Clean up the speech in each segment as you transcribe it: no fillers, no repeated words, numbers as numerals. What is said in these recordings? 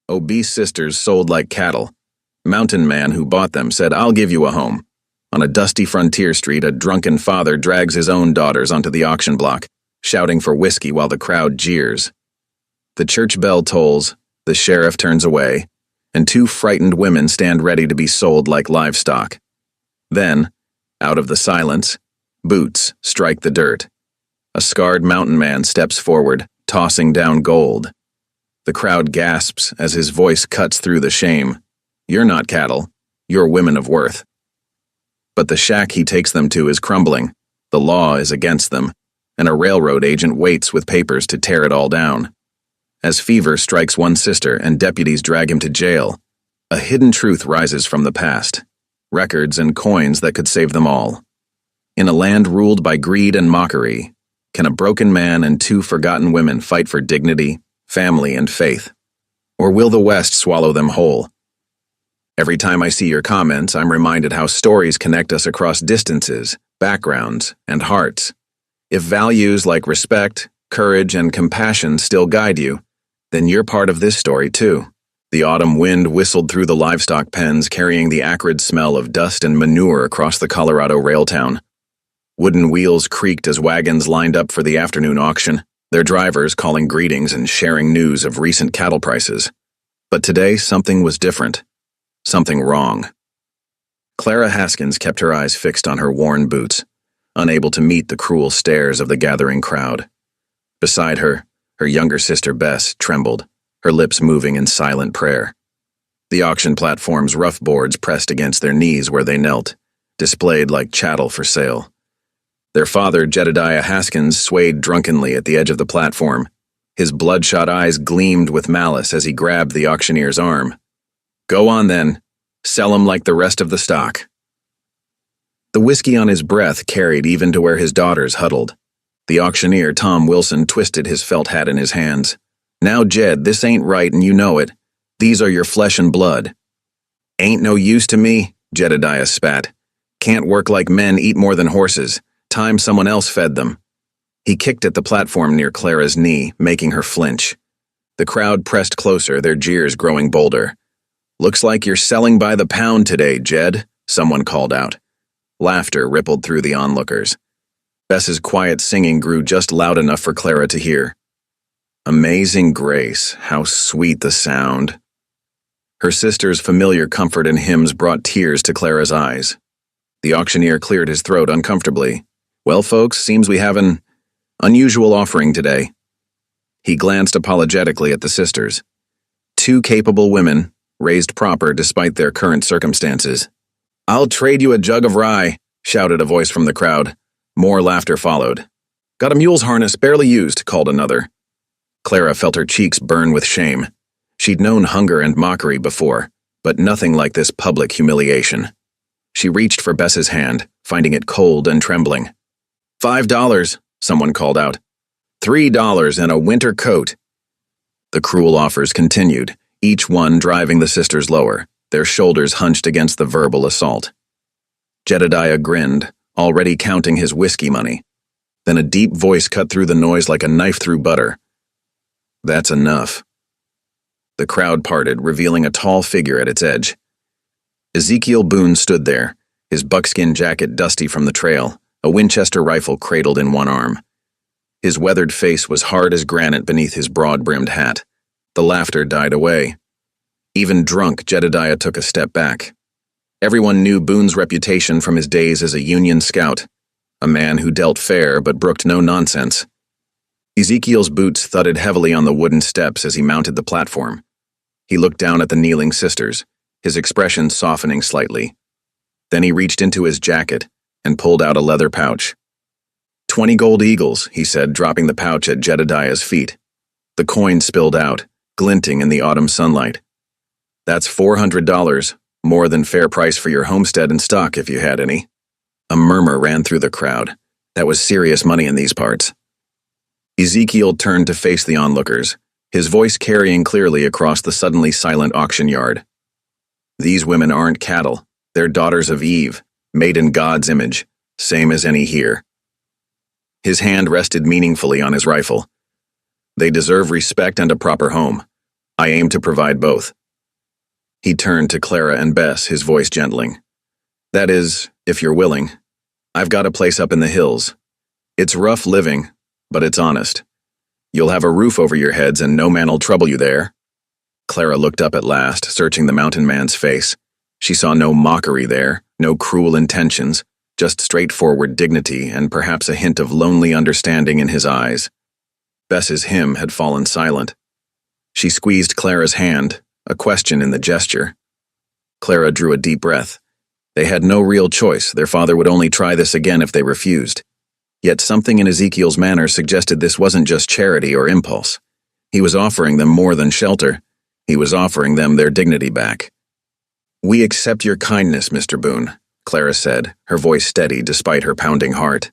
Obese sisters sold like cattle. Mountain man who bought them said, "I'll give you a home." On a dusty frontier street, a drunken father drags his own daughters onto the auction block, shouting for whiskey while the crowd jeers. The church bell tolls, the sheriff turns away, and two frightened women stand ready to be sold like livestock. Then, out of the silence, boots strike the dirt. A scarred mountain man steps forward, tossing down gold. The crowd gasps as his voice cuts through the shame. "You're not cattle. You're women of worth." But the shack he takes them to is crumbling. The law is against them, and a railroad agent waits with papers to tear it all down. As fever strikes one sister and deputies drag him to jail, a hidden truth rises from the past. Records and coins that could save them all. In a land ruled by greed and mockery, can a broken man and two forgotten women fight for dignity, family, and faith? Or will the West swallow them whole? Every time I see your comments, I'm reminded how stories connect us across distances, backgrounds, and hearts. If values like respect, courage, and compassion still guide you, then you're part of this story too. The autumn wind whistled through the livestock pens, carrying the acrid smell of dust and manure across the Colorado rail town. Wooden wheels creaked as wagons lined up for the afternoon auction, their drivers calling greetings and sharing news of recent cattle prices. But today, something was different. Something wrong. Clara Haskins kept her eyes fixed on her worn boots, unable to meet the cruel stares of the gathering crowd. Beside her, her younger sister Bess trembled, her lips moving in silent prayer. The auction platform's rough boards pressed against their knees where they knelt, displayed like chattel for sale. Their father, Jedediah Haskins, swayed drunkenly at the edge of the platform. His bloodshot eyes gleamed with malice as he grabbed the auctioneer's arm. "Go on then. Sell 'em like the rest of the stock." The whiskey on his breath carried even to where his daughters huddled. The auctioneer, Tom Wilson, twisted his felt hat in his hands. "Now, Jed, this ain't right and you know it. These are your flesh and blood." "Ain't no use to me," Jedediah spat. "Can't work like men, eat more than horses. Time someone else fed them." He kicked at the platform near Clara's knee, making her flinch. The crowd pressed closer, their jeers growing bolder. "Looks like you're selling by the pound today, Jed," someone called out. Laughter rippled through the onlookers. Bess's quiet singing grew just loud enough for Clara to hear. Amazing grace, how sweet the sound. Her sister's familiar comfort and hymns brought tears to Clara's eyes. The auctioneer cleared his throat uncomfortably. "Well, folks, seems we have an unusual offering today." He glanced apologetically at the sisters. Two capable women, raised proper despite their current circumstances. "I'll trade you a jug of rye," shouted a voice from the crowd. More laughter followed. "Got a mule's harness, barely used," called another. Clara felt her cheeks burn with shame. She'd known hunger and mockery before, but nothing like this public humiliation. She reached for Bess's hand, finding it cold and trembling. $5, someone called out. $3 and a winter coat. The cruel offers continued, each one driving the sisters lower, their shoulders hunched against the verbal assault. Jedediah grinned, already counting his whiskey money. Then a deep voice cut through the noise like a knife through butter. "That's enough." The crowd parted, revealing a tall figure at its edge. Ezekiel Boone stood there, his buckskin jacket dusty from the trail, a Winchester rifle cradled in one arm. His weathered face was hard as granite beneath his broad-brimmed hat. The laughter died away. Even drunk, Jedediah took a step back. Everyone knew Boone's reputation from his days as a Union scout, a man who dealt fair but brooked no nonsense. Ezekiel's boots thudded heavily on the wooden steps as he mounted the platform. He looked down at the kneeling sisters, his expression softening slightly. Then he reached into his jacket and pulled out a leather pouch. 20 gold eagles, he said, dropping the pouch at Jedediah's feet. The coin spilled out, glinting in the autumn sunlight. "That's $400, more than fair price for your homestead and stock if you had any." A murmur ran through the crowd. That was serious money in these parts. Ezekiel turned to face the onlookers, his voice carrying clearly across the suddenly silent auction yard. "These women aren't cattle. They're daughters of Eve, made in God's image, same as any here." His hand rested meaningfully on his rifle. "They deserve respect and a proper home. I aim to provide both. He turned to Clara and Bess, his voice gentling. That is, if you're willing. I've got a place up in the hills. It's rough living, but it's honest. You'll have a roof over your heads and no man'll trouble you there. Clara looked up at last, searching the mountain man's face. She saw no mockery there, no cruel intentions, just straightforward dignity and perhaps a hint of lonely understanding in his eyes. Bess's hymn had fallen silent. She squeezed Clara's hand, a question in the gesture. Clara drew a deep breath. They had no real choice. Their father would only try this again if they refused. Yet something in Ezekiel's manner suggested this wasn't just charity or impulse. He was offering them more than shelter. He was offering them their dignity back. We accept your kindness, Mr. Boone, Clara said, her voice steady despite her pounding heart.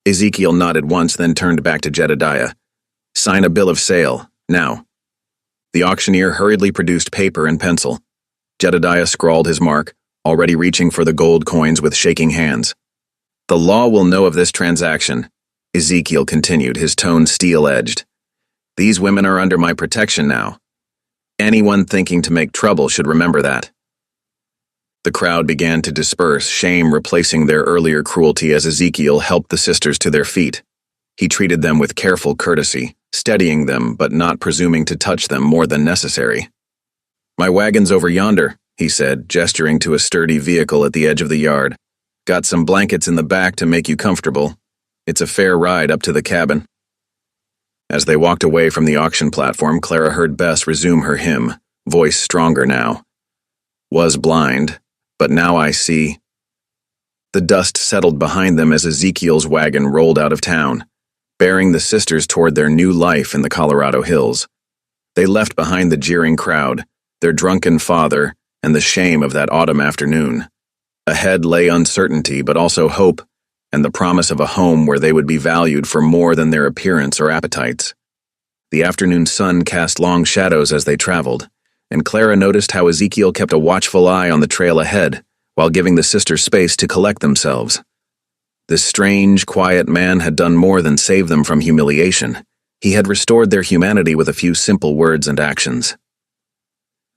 Ezekiel nodded once, then turned back to Jedediah. Sign a bill of sale, now. The auctioneer hurriedly produced paper and pencil. Jedediah scrawled his mark, already reaching for the gold coins with shaking hands. The law will know of this transaction, Ezekiel continued, his tone steel-edged. These women are under my protection now. Anyone thinking to make trouble should remember that. The crowd began to disperse, shame replacing their earlier cruelty as Ezekiel helped the sisters to their feet. He treated them with careful courtesy, steadying them but not presuming to touch them more than necessary. My wagon's over yonder, he said, gesturing to a sturdy vehicle at the edge of the yard. Got some blankets in the back to make you comfortable. It's a fair ride up to the cabin. As they walked away from the auction platform, Clara heard Bess resume her hymn, voice stronger now. Was blind, but now I see. The dust settled behind them as Ezekiel's wagon rolled out of town, bearing the sisters toward their new life in the Colorado hills. They left behind the jeering crowd, their drunken father, and the shame of that autumn afternoon. Ahead lay uncertainty, but also hope, and the promise of a home where they would be valued for more than their appearance or appetites. The afternoon sun cast long shadows as they traveled, and Clara noticed how Ezekiel kept a watchful eye on the trail ahead, while giving the sisters space to collect themselves. This strange, quiet man had done more than save them from humiliation. He had restored their humanity with a few simple words and actions.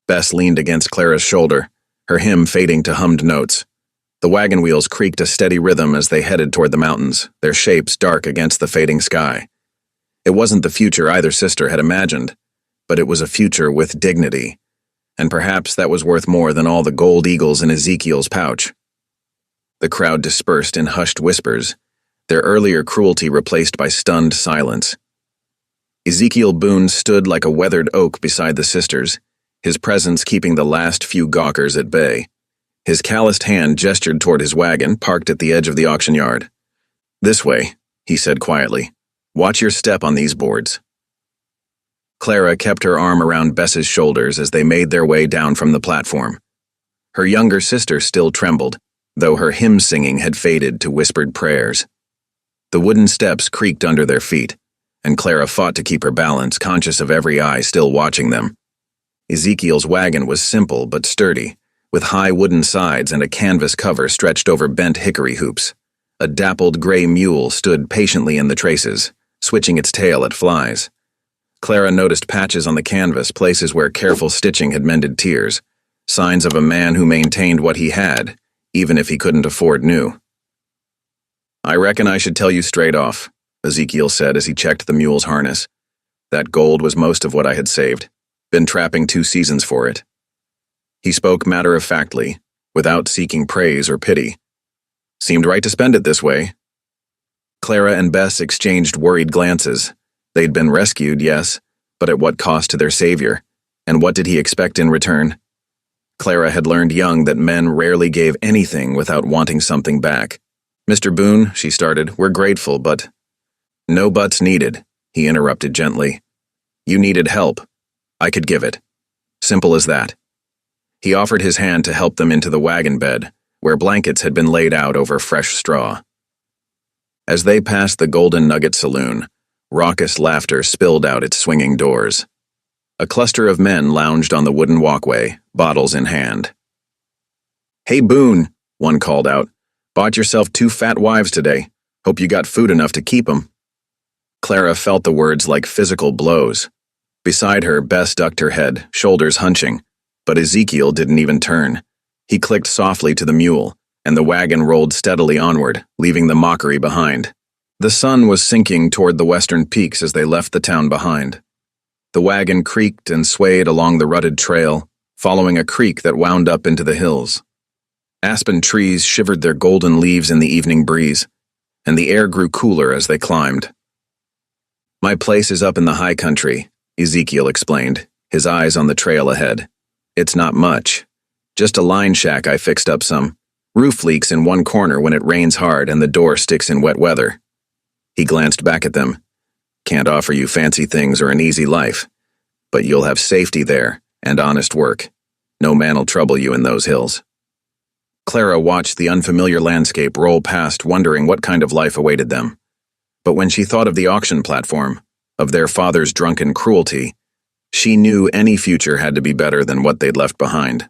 Bess leaned against Clara's shoulder, her hymn fading to hummed notes. The wagon wheels creaked a steady rhythm as they headed toward the mountains, their shapes dark against the fading sky. It wasn't the future either sister had imagined, but it was a future with dignity, and perhaps that was worth more than all the gold eagles in Ezekiel's pouch. The crowd dispersed in hushed whispers, their earlier cruelty replaced by stunned silence. Ezekiel Boone stood like a weathered oak beside the sisters, his presence keeping the last few gawkers at bay. His calloused hand gestured toward his wagon, parked at the edge of the auction yard. This way, he said quietly. Watch your step on these boards. Clara kept her arm around Bess's shoulders as they made their way down from the platform. Her younger sister still trembled, though her hymn singing had faded to whispered prayers. The wooden steps creaked under their feet, and Clara fought to keep her balance, conscious of every eye still watching them. Ezekiel's wagon was simple but sturdy, with high wooden sides and a canvas cover stretched over bent hickory hoops. A dappled gray mule stood patiently in the traces, switching its tail at flies. Clara noticed patches on the canvas, places where careful stitching had mended tears, signs of a man who maintained what he had, even if he couldn't afford new. I reckon I should tell you straight off, Ezekiel said as he checked the mule's harness. That gold was most of what I had saved. Been trapping 2 seasons for it. He spoke matter-of-factly, without seeking praise or pity. Seemed right to spend it this way. Clara and Bess exchanged worried glances. They'd been rescued, yes, but at what cost to their savior? And what did he expect in return? Clara had learned young that men rarely gave anything without wanting something back. Mr. Boone, she started, we're grateful, but... No buts needed, he interrupted gently. You needed help. I could give it. Simple as that. He offered his hand to help them into the wagon bed, where blankets had been laid out over fresh straw. As they passed the Golden Nugget Saloon, raucous laughter spilled out its swinging doors. A cluster of men lounged on the wooden walkway, bottles in hand. Hey Boone, one called out. Bought yourself 2 fat wives today. Hope you got food enough to keep 'em. Clara felt the words like physical blows. Beside her, Bess ducked her head, shoulders hunching, but Ezekiel didn't even turn. He clicked softly to the mule, and the wagon rolled steadily onward, leaving the mockery behind. The sun was sinking toward the western peaks as they left the town behind. The wagon creaked and swayed along the rutted trail, following a creek that wound up into the hills. Aspen trees shivered their golden leaves in the evening breeze, and the air grew cooler as they climbed. "My place is up in the high country," Ezekiel explained, his eyes on the trail ahead. "It's not much. Just a line shack I fixed up some. Roof leaks in one corner when it rains hard and the door sticks in wet weather." He glanced back at them. "Can't offer you fancy things or an easy life, but you'll have safety there and honest work. No man'll trouble you in those hills." Clara watched the unfamiliar landscape roll past, wondering what kind of life awaited them. But when she thought of the auction platform, of their father's drunken cruelty, she knew any future had to be better than what they'd left behind.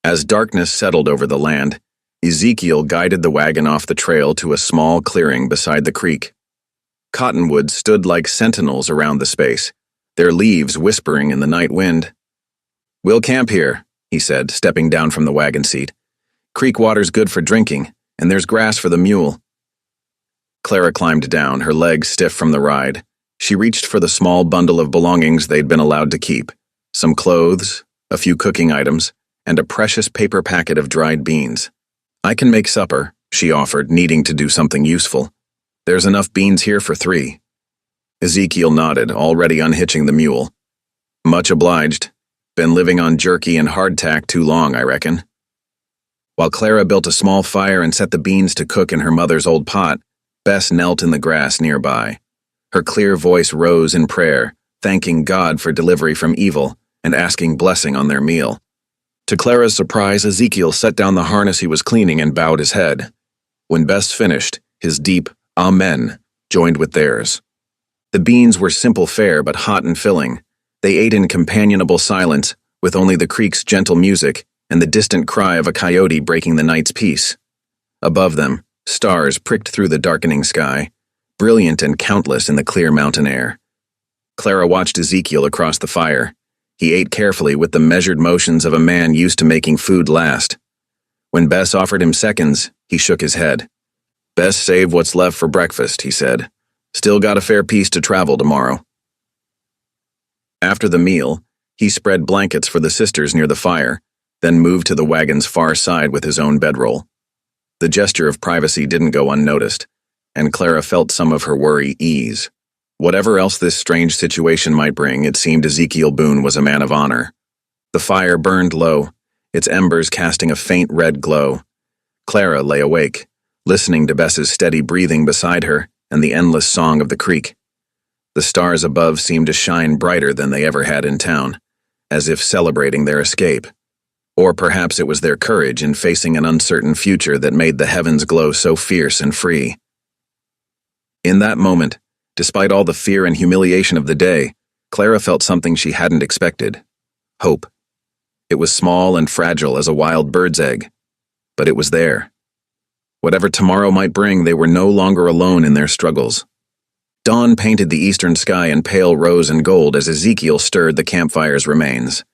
As darkness settled over the land, Ezekiel guided the wagon off the trail to a small clearing beside the creek. Cottonwoods stood like sentinels around the space, their leaves whispering in the night wind. "We'll camp here," he said, stepping down from the wagon seat. "Creek water's good for drinking, and there's grass for the mule." Clara climbed down, her legs stiff from the ride. She reached for the small bundle of belongings they'd been allowed to keep, some clothes, a few cooking items, and a precious paper packet of dried beans. "I can make supper," she offered, needing to do something useful. "There's enough beans here for 3. Ezekiel nodded, already unhitching the mule. "Much obliged. Been living on jerky and hardtack too long, I reckon." While Clara built a small fire and set the beans to cook in her mother's old pot, Bess knelt in the grass nearby. Her clear voice rose in prayer, thanking God for delivery from evil and asking blessing on their meal. To Clara's surprise, Ezekiel set down the harness he was cleaning and bowed his head. When Bess finished, his deep "Amen" joined with theirs. The beans were simple fare but hot and filling. They ate in companionable silence, with only the creek's gentle music and the distant cry of a coyote breaking the night's peace. Above them, stars pricked through the darkening sky, brilliant and countless in the clear mountain air. Clara watched Ezekiel across the fire. He ate carefully with the measured motions of a man used to making food last. When Bess offered him seconds, he shook his head. "Best save what's left for breakfast," he said. "Still got a fair piece to travel tomorrow." After the meal, he spread blankets for the sisters near the fire, then moved to the wagon's far side with his own bedroll. The gesture of privacy didn't go unnoticed, and Clara felt some of her worry ease. Whatever else this strange situation might bring, it seemed Ezekiel Boone was a man of honor. The fire burned low, its embers casting a faint red glow. Clara lay awake, listening to Bess's steady breathing beside her and the endless song of the creek. The stars above seemed to shine brighter than they ever had in town, as if celebrating their escape. Or perhaps it was their courage in facing an uncertain future that made the heavens glow so fierce and free. In that moment, despite all the fear and humiliation of the day, Clara felt something she hadn't expected: hope. It was small and fragile as a wild bird's egg, but it was there. Whatever tomorrow might bring, they were no longer alone in their struggles. Dawn painted the eastern sky in pale rose and gold as Ezekiel stirred the campfire's remains.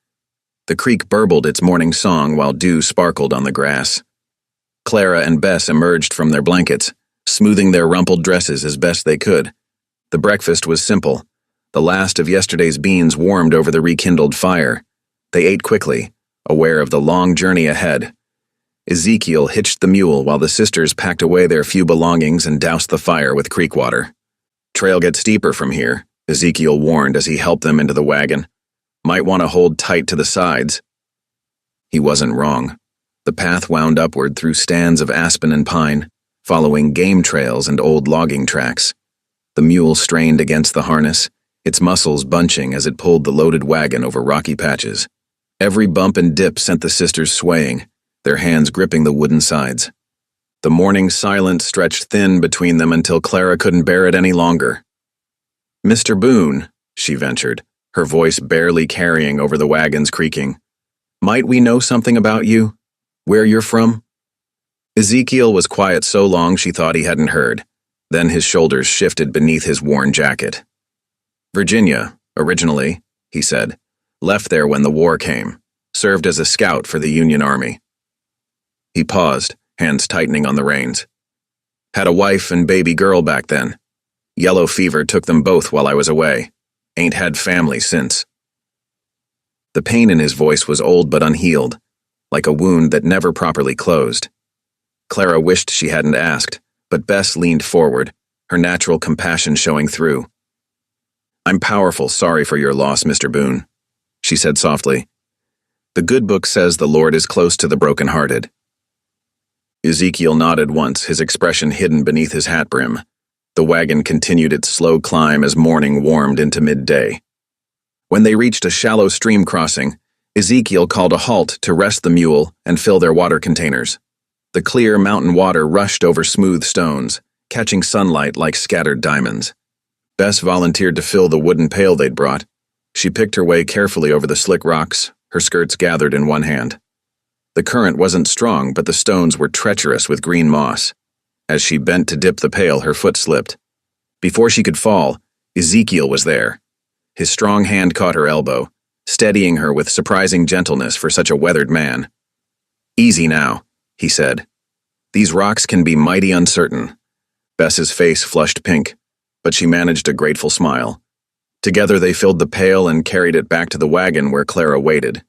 The creek burbled its morning song while dew sparkled on the grass. Clara and Bess emerged from their blankets, smoothing their rumpled dresses as best they could. The breakfast was simple. The last of yesterday's beans warmed over the rekindled fire. They ate quickly, aware of the long journey ahead. Ezekiel hitched the mule while the sisters packed away their few belongings and doused the fire with creek water. "Trail gets steeper from here," Ezekiel warned as he helped them into the wagon. "Might want to hold tight to the sides." He wasn't wrong. The path wound upward through stands of aspen and pine, following game trails and old logging tracks. The mule strained against the harness, its muscles bunching as it pulled the loaded wagon over rocky patches. Every bump and dip sent the sisters swaying, their hands gripping the wooden sides. The morning silence stretched thin between them until Clara couldn't bear it any longer. "Mr. Boone," she ventured, her voice barely carrying over the wagon's creaking. "Might we know something about you? Where you're from?" Ezekiel was quiet so long she thought he hadn't heard. Then his shoulders shifted beneath his worn jacket. "Virginia, originally. he said. Left there when the war came. Served as a scout for the Union Army. He paused, hands tightening on the reins. Had a wife and baby girl back then. Yellow fever took them both while I was away. Ain't had family since. The pain in his voice was old but unhealed, like a wound that never properly closed. Clara wished she hadn't asked, but Bess leaned forward, her natural compassion showing through. I'm powerful sorry for your loss, Mr. Boone, she said softly. The good book says the Lord is close to the broken-hearted. Ezekiel nodded once, his expression hidden beneath his hat brim. The wagon continued its slow climb as morning warmed into midday. When they reached a shallow stream crossing, Ezekiel called a halt to rest the mule and fill their water containers. The clear mountain water rushed over smooth stones, catching sunlight like scattered diamonds. Bess volunteered to fill the wooden pail they'd brought. She picked her way carefully over the slick rocks, her skirts gathered in one hand. The current wasn't strong, but the stones were treacherous with green moss. As she bent to dip the pail, her foot slipped. Before she could fall, Ezekiel was there. His strong hand caught her elbow, steadying her with surprising gentleness for such a weathered man. Easy now, he said. These rocks can be mighty uncertain. Bess's face flushed pink, but she managed a grateful smile. Together they filled the pail and carried it back to the wagon where Clara waited.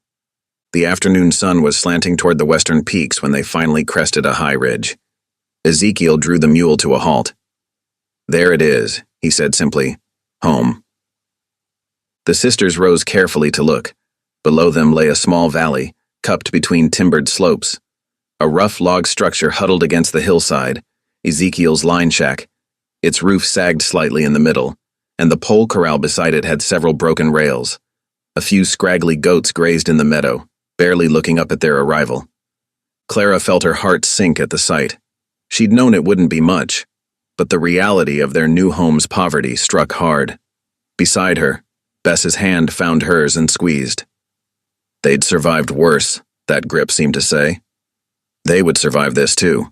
The afternoon sun was slanting toward the western peaks when they finally crested a high ridge. Ezekiel drew the mule to a halt. There it is, he said simply. Home. The sisters rose carefully to look. Below them lay a small valley, cupped between timbered slopes. A rough log structure huddled against the hillside, Ezekiel's line shack. Its roof sagged slightly in the middle, and the pole corral beside it had several broken rails. A few scraggly goats grazed in the meadow, barely looking up at their arrival. Clara felt her heart sink at the sight. She'd known it wouldn't be much, but the reality of their new home's poverty struck hard. Beside her, Bess's hand found hers and squeezed. They'd survived worse, that grip seemed to say. They would survive this too.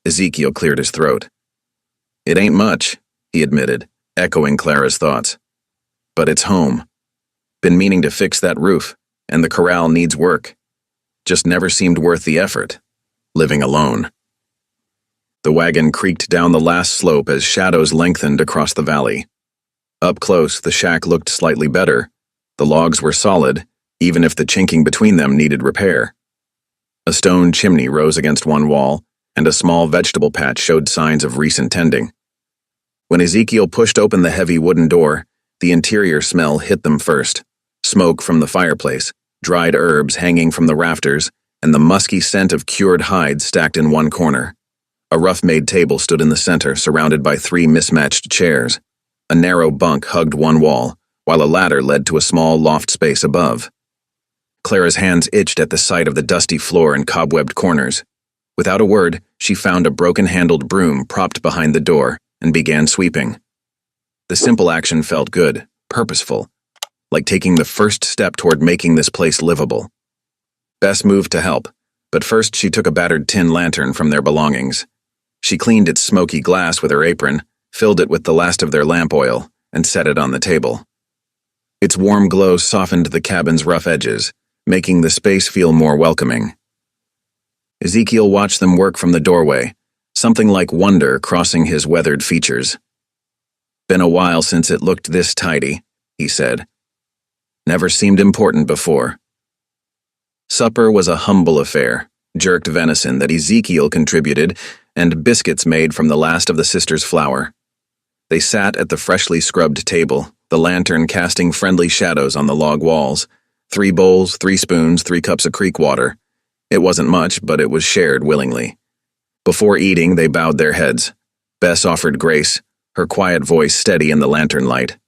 Ezekiel cleared his throat. It ain't much, he admitted, echoing Clara's thoughts. But it's home. Been meaning to fix that roof, and the corral needs work. Just never seemed worth the effort, living alone. The wagon creaked down the last slope as shadows lengthened across the valley. Up close, the shack looked slightly better. The logs were solid, even if the chinking between them needed repair. A stone chimney rose against one wall, and a small vegetable patch showed signs of recent tending. When Ezekiel pushed open the heavy wooden door, the interior smell hit them first. Smoke from the fireplace, dried herbs hanging from the rafters, and the musky scent of cured hides stacked in one corner. A rough-made table stood in the center, surrounded by 3 mismatched chairs. A narrow bunk hugged one wall, while a ladder led to a small loft space above. Clara's hands itched at the sight of the dusty floor and cobwebbed corners. Without a word, she found a broken-handled broom propped behind the door and began sweeping. The simple action felt good, purposeful, like taking the first step toward making this place livable. Bess moved to help, but first she took a battered tin lantern from their belongings. She cleaned its smoky glass with her apron, filled it with the last of their lamp oil, and set it on the table. Its warm glow softened the cabin's rough edges, making the space feel more welcoming. Ezekiel watched them work from the doorway, something like wonder crossing his weathered features. Been a while since it looked this tidy, he said. Never seemed important before. Supper was a humble affair, jerked venison that Ezekiel contributed, and biscuits made from the last of the sisters' flour. They sat at the freshly scrubbed table, the lantern casting friendly shadows on the log walls. 3 bowls, 3 spoons, 3 cups of creek water. It wasn't much, but it was shared willingly. Before eating, they bowed their heads. Bess offered grace, her quiet voice steady in the lantern light.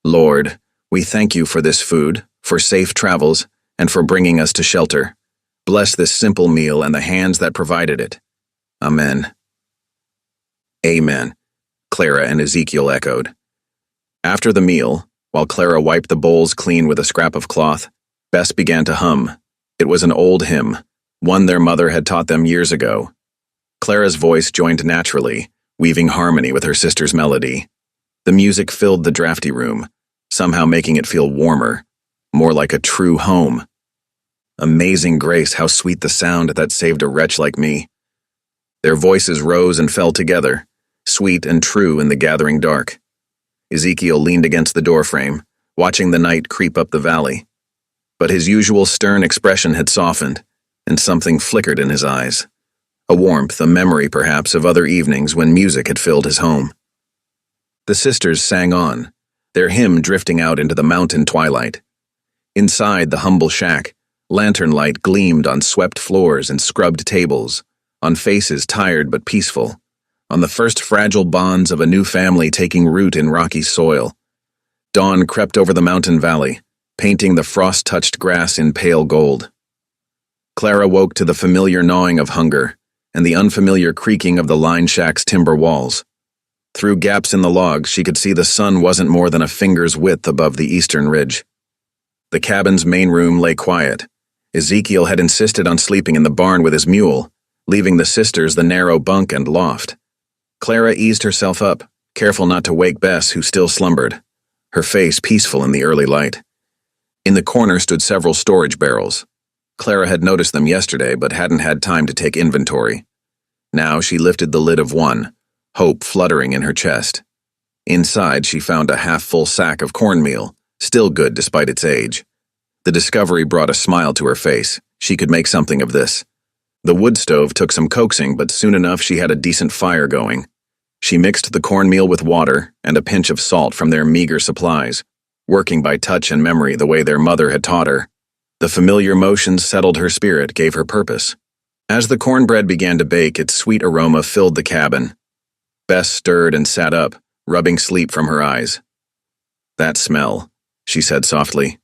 Lord, we thank you for this food, for safe travels, and for bringing us to shelter. Bless this simple meal and the hands that provided it. Amen. Amen, Clara and Ezekiel echoed. After the meal, while Clara wiped the bowls clean with a scrap of cloth, Bess began to hum. It was an old hymn, one their mother had taught them years ago. Clara's voice joined naturally, weaving harmony with her sister's melody. The music filled the drafty room, somehow making it feel warmer, more like a true home. Amazing grace, how sweet the sound that saved a wretch like me. Their voices rose and fell together, sweet and true in the gathering dark. Ezekiel leaned against the doorframe, watching the night creep up the valley. But his usual stern expression had softened, and something flickered in his eyes. A warmth, a memory perhaps of other evenings when music had filled his home. The sisters sang on, their hymn drifting out into the mountain twilight. Inside the humble shack, lantern light gleamed on swept floors and scrubbed tables, on faces tired but peaceful, on the first fragile bonds of a new family taking root in rocky soil. Dawn crept over the mountain valley, painting the frost-touched grass in pale gold. Clara woke to the familiar gnawing of hunger and the unfamiliar creaking of the line shack's timber walls. Through gaps in the logs, she could see the sun wasn't more than a finger's width above the eastern ridge. The cabin's main room lay quiet. Ezekiel had insisted on sleeping in the barn with his mule, leaving the sisters the narrow bunk and loft. Clara eased herself up, careful not to wake Bess, who still slumbered, her face peaceful in the early light. In the corner stood several storage barrels. Clara had noticed them yesterday but hadn't had time to take inventory. Now she lifted the lid of one, hope fluttering in her chest. Inside she found a half-full sack of cornmeal, still good despite its age. The discovery brought a smile to her face. She could make something of this. The wood stove took some coaxing, but soon enough she had a decent fire going. She mixed the cornmeal with water and a pinch of salt from their meager supplies, working by touch and memory the way their mother had taught her. The familiar motions settled her spirit, gave her purpose. As the cornbread began to bake, its sweet aroma filled the cabin. Bess stirred and sat up, rubbing sleep from her eyes. "That smell," she said softly,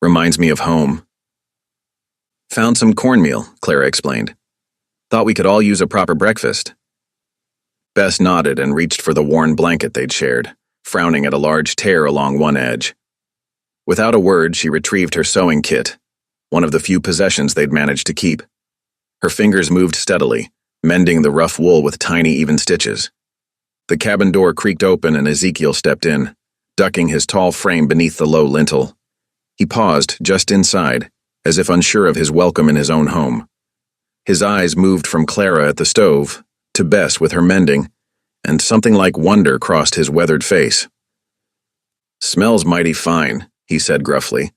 "reminds me of home." "Found some cornmeal," Clara explained. "Thought we could all use a proper breakfast." Bess nodded and reached for the worn blanket they'd shared, frowning at a large tear along one edge. Without a word, she retrieved her sewing kit, one of the few possessions they'd managed to keep. Her fingers moved steadily, mending the rough wool with tiny, even stitches. The cabin door creaked open and Ezekiel stepped in, ducking his tall frame beneath the low lintel. He paused just inside, as if unsure of his welcome in his own home. His eyes moved from Clara at the stove to Bess with her mending, and something like wonder crossed his weathered face. "Smells mighty fine," he said gruffly.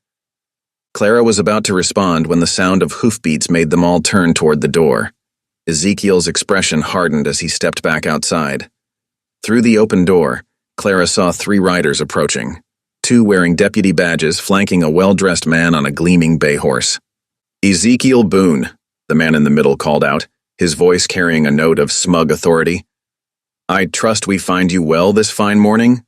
Clara was about to respond when the sound of hoofbeats made them all turn toward the door. Ezekiel's expression hardened as he stepped back outside. Through the open door, Clara saw 3 riders approaching, 2 wearing deputy badges flanking a well-dressed man on a gleaming bay horse. "Ezekiel Boone," the man in the middle called out, his voice carrying a note of smug authority. "I trust we find you well this fine morning?"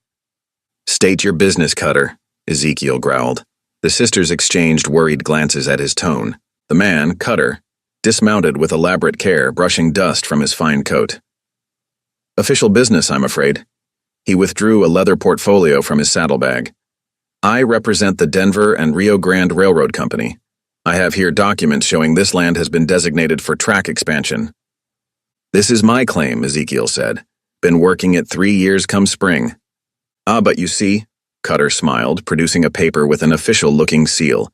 "State your business, Cutter," Ezekiel growled. The sisters exchanged worried glances at his tone. The man, Cutter, dismounted with elaborate care, brushing dust from his fine coat. "Official business, I'm afraid." He withdrew a leather portfolio from his saddlebag. "I represent the Denver and Rio Grande Railroad Company. I have here documents showing this land has been designated for track expansion." "This is my claim," Ezekiel said. "Been working it 3 years come spring." "Ah, but you see," Cutter smiled, producing a paper with an official-looking seal.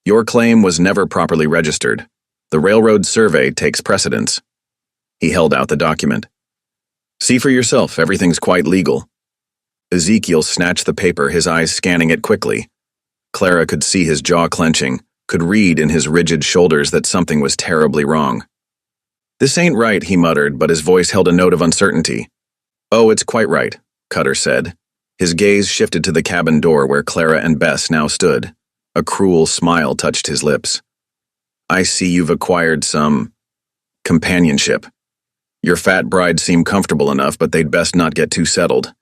"Your claim was never properly registered. The railroad survey takes precedence." He held out the document. "See for yourself, everything's quite legal." Ezekiel snatched the paper, his eyes scanning it quickly. Clara could see his jaw clenching, could read in his rigid shoulders that something was terribly wrong. "This ain't right," he muttered, but his voice held a note of uncertainty. "Oh, it's quite right," Cutter said. His gaze shifted to the cabin door where Clara and Bess now stood. A cruel smile touched his lips. "I see you've acquired some companionship. Your fat brides seem comfortable enough, but they'd best not get too settled.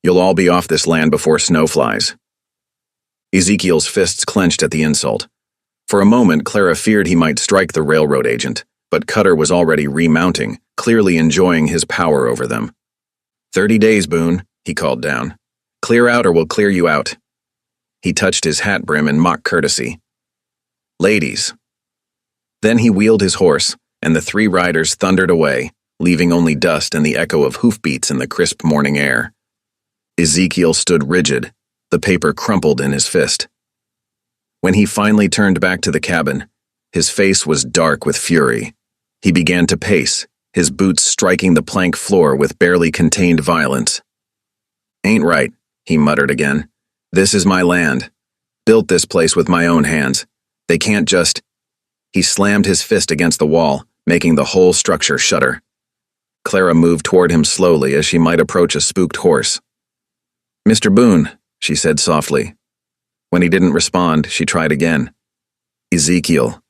You'll all be off this land before snow flies." Ezekiel's fists clenched at the insult. For a moment, Clara feared he might strike the railroad agent, but Cutter was already remounting, clearly enjoying his power over them. 30 days, Boone," he called down. "Clear out or we'll clear you out." He touched his hat brim in mock courtesy. "Ladies." Then he wheeled his horse, and the 3 riders thundered away, leaving only dust and the echo of hoofbeats in the crisp morning air. Ezekiel stood rigid, The paper crumpled in his fist. When he finally turned back to the cabin, his face was dark with fury. He began to pace, his boots striking the plank floor with barely contained violence. "Ain't right," he muttered again. "This is my land. Built this place with my own hands. They can't just—" He slammed his fist against the wall, making the whole structure shudder. Clara moved toward him slowly as she might approach a spooked horse. "Mr. Boone," she said softly. When he didn't respond, she tried again. "Ezekiel."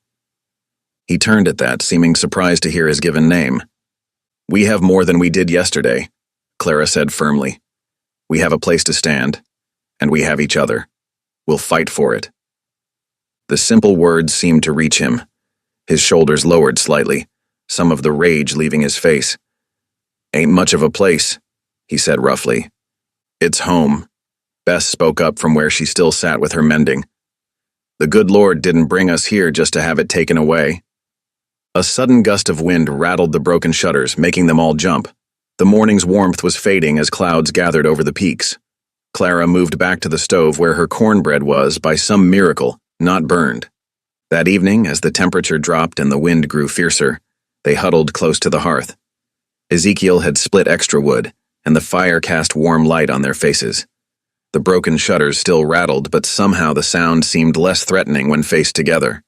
He turned at that, seeming surprised to hear his given name. "We have more than we did yesterday," Clara said firmly. "We have a place to stand, and we have each other. We'll fight for it." The simple words seemed to reach him. His shoulders lowered slightly, some of the rage leaving his face. "Ain't much of a place," he said roughly. "It's home." Bess spoke up from where she still sat with her mending. "The good Lord didn't bring us here just to have it taken away." A sudden gust of wind rattled the broken shutters, making them all jump. The morning's warmth was fading as clouds gathered over the peaks. Clara moved back to the stove where her cornbread was, by some miracle, not burned. That evening, as the temperature dropped and the wind grew fiercer, they huddled close to the hearth. Ezekiel had split extra wood, and the fire cast warm light on their faces. The broken shutters still rattled, but somehow the sound seemed less threatening when faced together.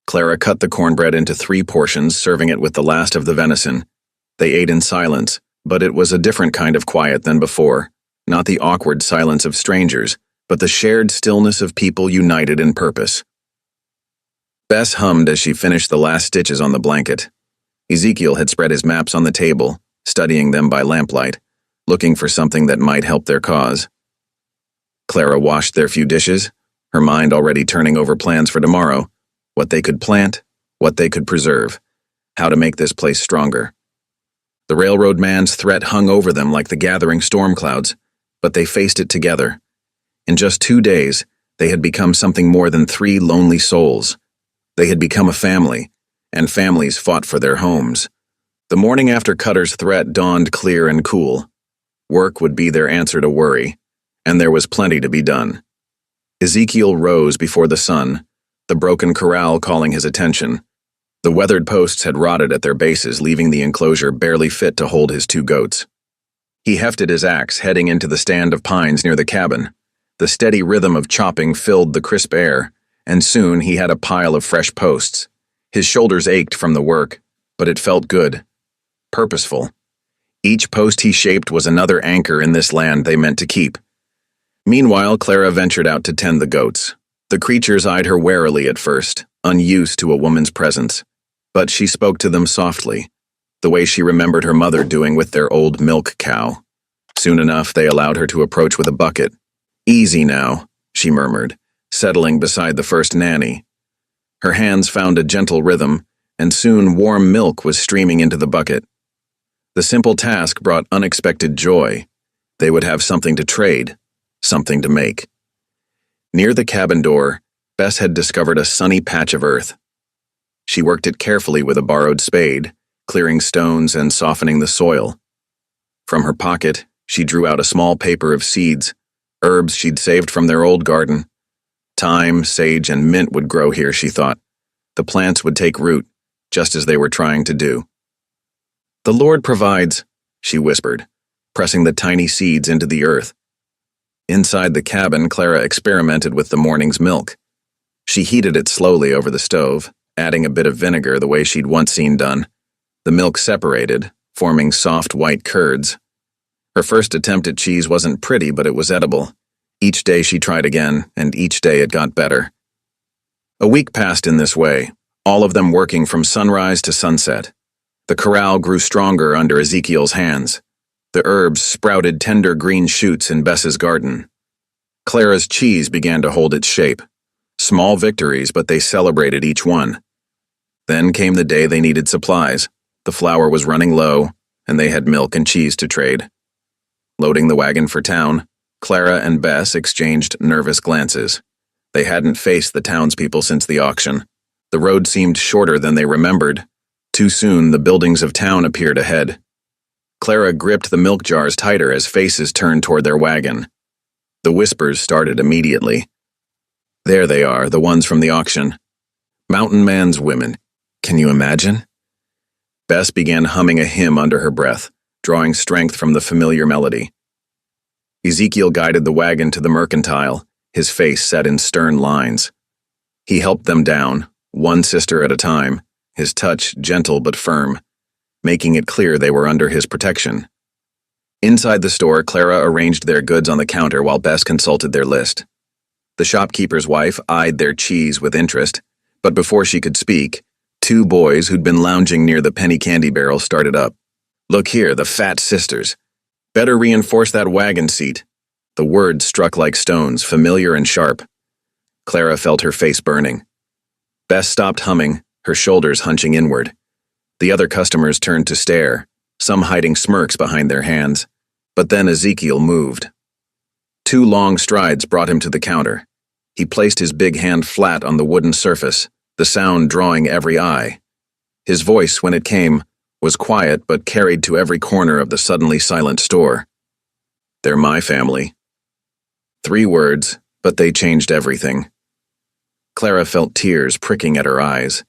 Clara cut the cornbread into 3 portions, serving it with the last of the venison. They ate in silence, but it was a different kind of quiet than before, not the awkward silence of strangers, but the shared stillness of people united in purpose. Bess hummed as she finished the last stitches on the blanket. Ezekiel had spread his maps on the table, studying them by lamplight, looking for something that might help their cause. Clara washed their few dishes, her mind already turning over plans for tomorrow, what they could plant, what they could preserve, how to make this place stronger. The railroad man's threat hung over them like the gathering storm clouds, but they faced it together. In just 2 days, they had become something more than 3 lonely souls. They had become a family, and families fought for their homes. The morning after Cutter's threat dawned clear and cool. Work would be their answer to worry, and there was plenty to be done. Ezekiel rose before the sun, the broken corral calling his attention. The weathered posts had rotted at their bases, leaving the enclosure barely fit to hold his 2 goats. He hefted his axe, heading into the stand of pines near the cabin. The steady rhythm of chopping filled the crisp air, and soon he had a pile of fresh posts. His shoulders ached from the work, but it felt good, purposeful. Each post he shaped was another anchor in this land they meant to keep. Meanwhile, Clara ventured out to tend the goats. The creatures eyed her warily at first, unused to a woman's presence, but she spoke to them softly, the way she remembered her mother doing with their old milk cow. Soon enough, they allowed her to approach with a bucket. "Easy now," she murmured, settling beside the first nanny. Her hands found a gentle rhythm, and soon warm milk was streaming into the bucket. The simple task brought unexpected joy. They would have something to trade, something to make. Near the cabin door, Bess had discovered a sunny patch of earth. She worked it carefully with a borrowed spade, clearing stones and softening the soil. From her pocket, she drew out a small paper of seeds, herbs she'd saved from their old garden. Thyme, sage, and mint would grow here, she thought. The plants would take root, just as they were trying to do. "The Lord provides," she whispered, pressing the tiny seeds into the earth. Inside the cabin, Clara experimented with the morning's milk. She heated it slowly over the stove, adding a bit of vinegar the way she'd once seen done. The milk separated, forming soft white curds. Her first attempt at cheese wasn't pretty, but it was edible. Each day she tried again, and each day it got better. A week passed in this way, all of them working from sunrise to sunset. The corral grew stronger under Ezekiel's hands. The herbs sprouted tender green shoots in Bess's garden. Clara's cheese began to hold its shape. Small victories, but they celebrated each one. Then came the day they needed supplies. The flour was running low, and they had milk and cheese to trade. Loading the wagon for town, Clara and Bess exchanged nervous glances. They hadn't faced the townspeople since the auction. The road seemed shorter than they remembered. Too soon, the buildings of town appeared ahead. Clara gripped the milk jars tighter as faces turned toward their wagon. The whispers started immediately. There they are, the ones from the auction. Mountain Man's women. Can you imagine? Bess began humming a hymn under her breath, drawing strength from the familiar melody. Ezekiel guided the wagon to the mercantile, his face set in stern lines. He helped them down, one sister at a time, his touch gentle but firm, making it clear they were under his protection. Inside the store, Clara arranged their goods on the counter while Bess consulted their list. The shopkeeper's wife eyed their cheese with interest, but before she could speak, two boys who'd been lounging near the penny candy barrel started up. "Look here, the fat sisters. Better reinforce that wagon seat." The words struck like stones, familiar and sharp. Clara felt her face burning. Bess stopped humming, her shoulders hunching inward. The other customers turned to stare, some hiding smirks behind their hands. But then Ezekiel moved. 2 long strides brought him to the counter. He placed his big hand flat on the wooden surface, the sound drawing every eye. His voice, when it came, was quiet but carried to every corner of the suddenly silent store. "They're my family." 3 words, but they changed everything. Clara felt tears pricking at her eyes.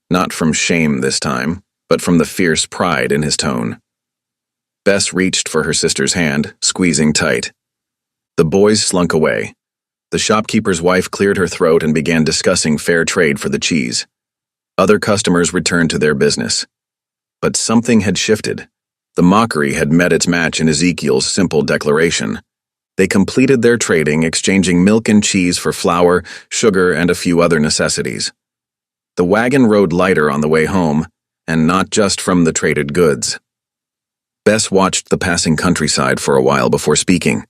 Not from shame this time, but from the fierce pride in his tone. Bess reached for her sister's hand, squeezing tight. The boys slunk away. The shopkeeper's wife cleared her throat and began discussing fair trade for the cheese. Other customers returned to their business. But something had shifted. The mockery had met its match in Ezekiel's simple declaration. They completed their trading, exchanging milk and cheese for flour, sugar, and a few other necessities. The wagon rode lighter on the way home, and not just from the traded goods. Bess watched the passing countryside for a while before speaking.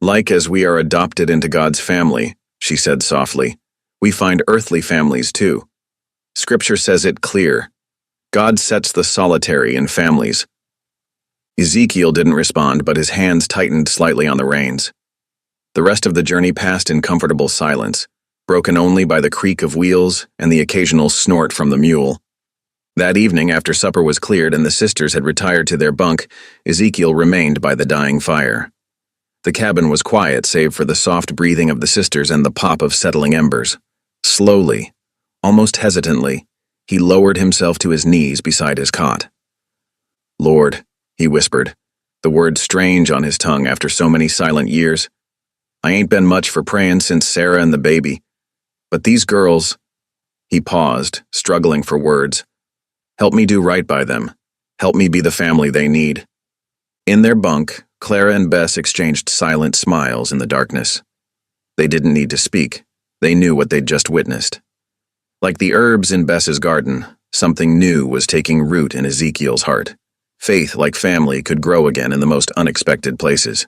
"Like as we are adopted into God's family," she said softly, "we find earthly families too. Scripture says it clear. God sets the solitary in families." Ezekiel didn't respond, but his hands tightened slightly on the reins. The rest of the journey passed in comfortable silence, broken only by the creak of wheels and the occasional snort from the mule. That evening, after supper was cleared and the sisters had retired to their bunk, Ezekiel remained by the dying fire. The cabin was quiet save for the soft breathing of the sisters and the pop of settling embers. Slowly, almost hesitantly, he lowered himself to his knees beside his cot. "Lord," he whispered, the word strange on his tongue after so many silent years. "I ain't been much for praying since Sarah and the baby. But these girls—" He paused, struggling for words. "Help me do right by them. Help me be the family they need." In their bunk, Clara and Bess exchanged silent smiles in the darkness. They didn't need to speak. They knew what they'd just witnessed. Like the herbs in Bess's garden, something new was taking root in Ezekiel's heart. Faith, like family, could grow again in the most unexpected places.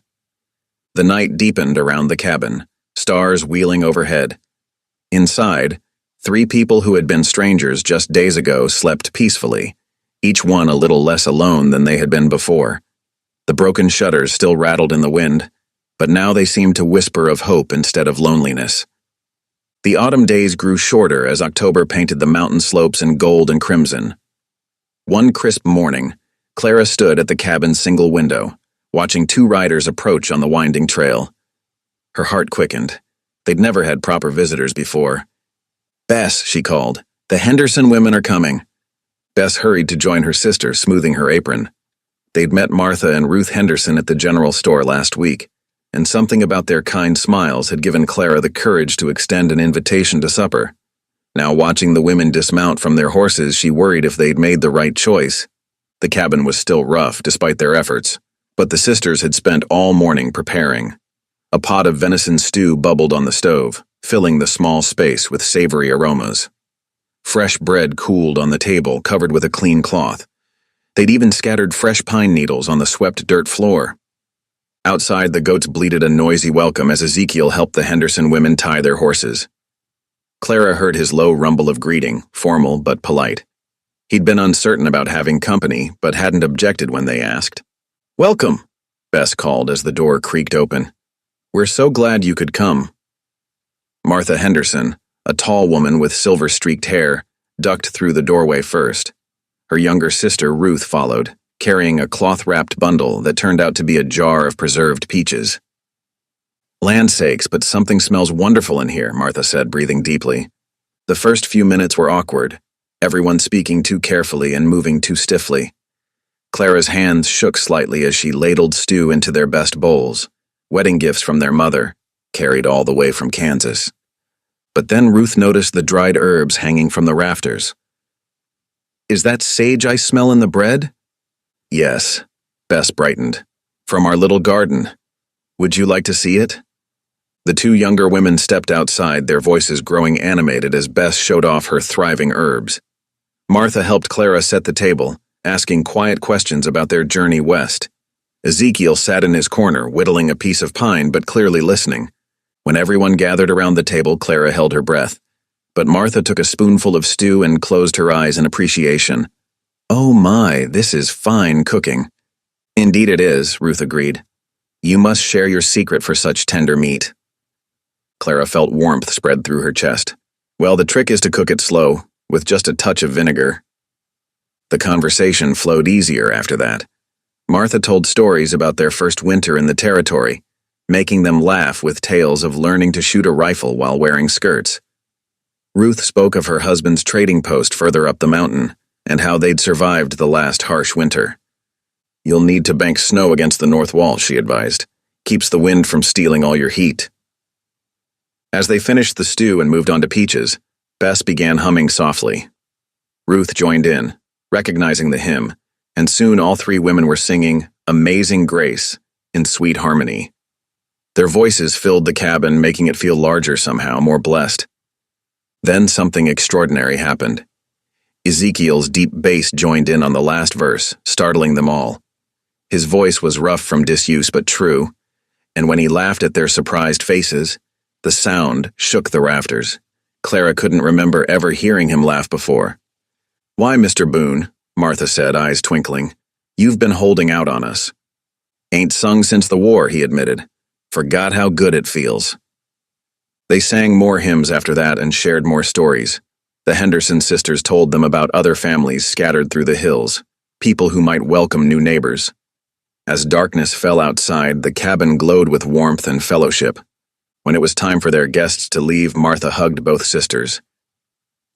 The night deepened around the cabin, stars wheeling overhead. Inside, 3 people who had been strangers just days ago slept peacefully, each one a little less alone than they had been before. The broken shutters still rattled in the wind, but now they seemed to whisper of hope instead of loneliness. The autumn days grew shorter as October painted the mountain slopes in gold and crimson. One crisp morning, Clara stood at the cabin's single window, watching 2 riders approach on the winding trail. Her heart quickened. They'd never had proper visitors before. "Bess," she called, "the Henderson women are coming." Bess hurried to join her sister, smoothing her apron. They'd met Martha and Ruth Henderson at the general store last week, and something about their kind smiles had given Clara the courage to extend an invitation to supper. Now, watching the women dismount from their horses, she worried if they'd made the right choice. The cabin was still rough, despite their efforts, but the sisters had spent all morning preparing. A pot of venison stew bubbled on the stove, filling the small space with savory aromas. Fresh bread cooled on the table, covered with a clean cloth. They'd even scattered fresh pine needles on the swept dirt floor. Outside, the goats bleated a noisy welcome as Ezekiel helped the Henderson women tie their horses. Clara heard his low rumble of greeting, formal but polite. He'd been uncertain about having company, but hadn't objected when they asked. "Welcome," Bess called as the door creaked open. "We're so glad you could come." Martha Henderson, a tall woman with silver-streaked hair, ducked through the doorway first. Her younger sister, Ruth, followed, carrying a cloth-wrapped bundle that turned out to be a jar of preserved peaches. Land sakes, but something smells wonderful in here, Martha said, breathing deeply. The first few minutes were awkward, everyone speaking too carefully and moving too stiffly. Clara's hands shook slightly as she ladled stew into their best bowls, wedding gifts from their mother, carried all the way from Kansas. But then Ruth noticed the dried herbs hanging from the rafters. Is that sage I smell in the bread? Yes, Bess brightened. From our little garden. Would you like to see it? The two younger women stepped outside, their voices growing animated as Bess showed off her thriving herbs. Martha helped Clara set the table, asking quiet questions about their journey west. Ezekiel sat in his corner, whittling a piece of pine but clearly listening. When everyone gathered around the table, Clara held her breath. But Martha took a spoonful of stew and closed her eyes in appreciation. Oh my, this is fine cooking. Indeed it is, Ruth agreed. You must share your secret for such tender meat. Clara felt warmth spread through her chest. Well, the trick is to cook it slow, with just a touch of vinegar. The conversation flowed easier after that. Martha told stories about their first winter in the territory, making them laugh with tales of learning to shoot a rifle while wearing skirts. Ruth spoke of her husband's trading post further up the mountain, and how they'd survived the last harsh winter. You'll need to bank snow against the north wall, she advised. Keeps the wind from stealing all your heat. As they finished the stew and moved on to peaches, Bess began humming softly. Ruth joined in, recognizing the hymn, and soon all three women were singing Amazing Grace in sweet harmony. Their voices filled the cabin, making it feel larger somehow, more blessed. Then something extraordinary happened. Ezekiel's deep bass joined in on the last verse, startling them all. His voice was rough from disuse but true, and when he laughed at their surprised faces, the sound shook the rafters. Clara couldn't remember ever hearing him laugh before. Why, Mr. Boone, Martha said, eyes twinkling. You've been holding out on us. Ain't sung since the war, he admitted. Forgot how good it feels. They sang more hymns after that and shared more stories. The Henderson sisters told them about other families scattered through the hills, people who might welcome new neighbors. As darkness fell outside, the cabin glowed with warmth and fellowship. When it was time for their guests to leave, Martha hugged both sisters.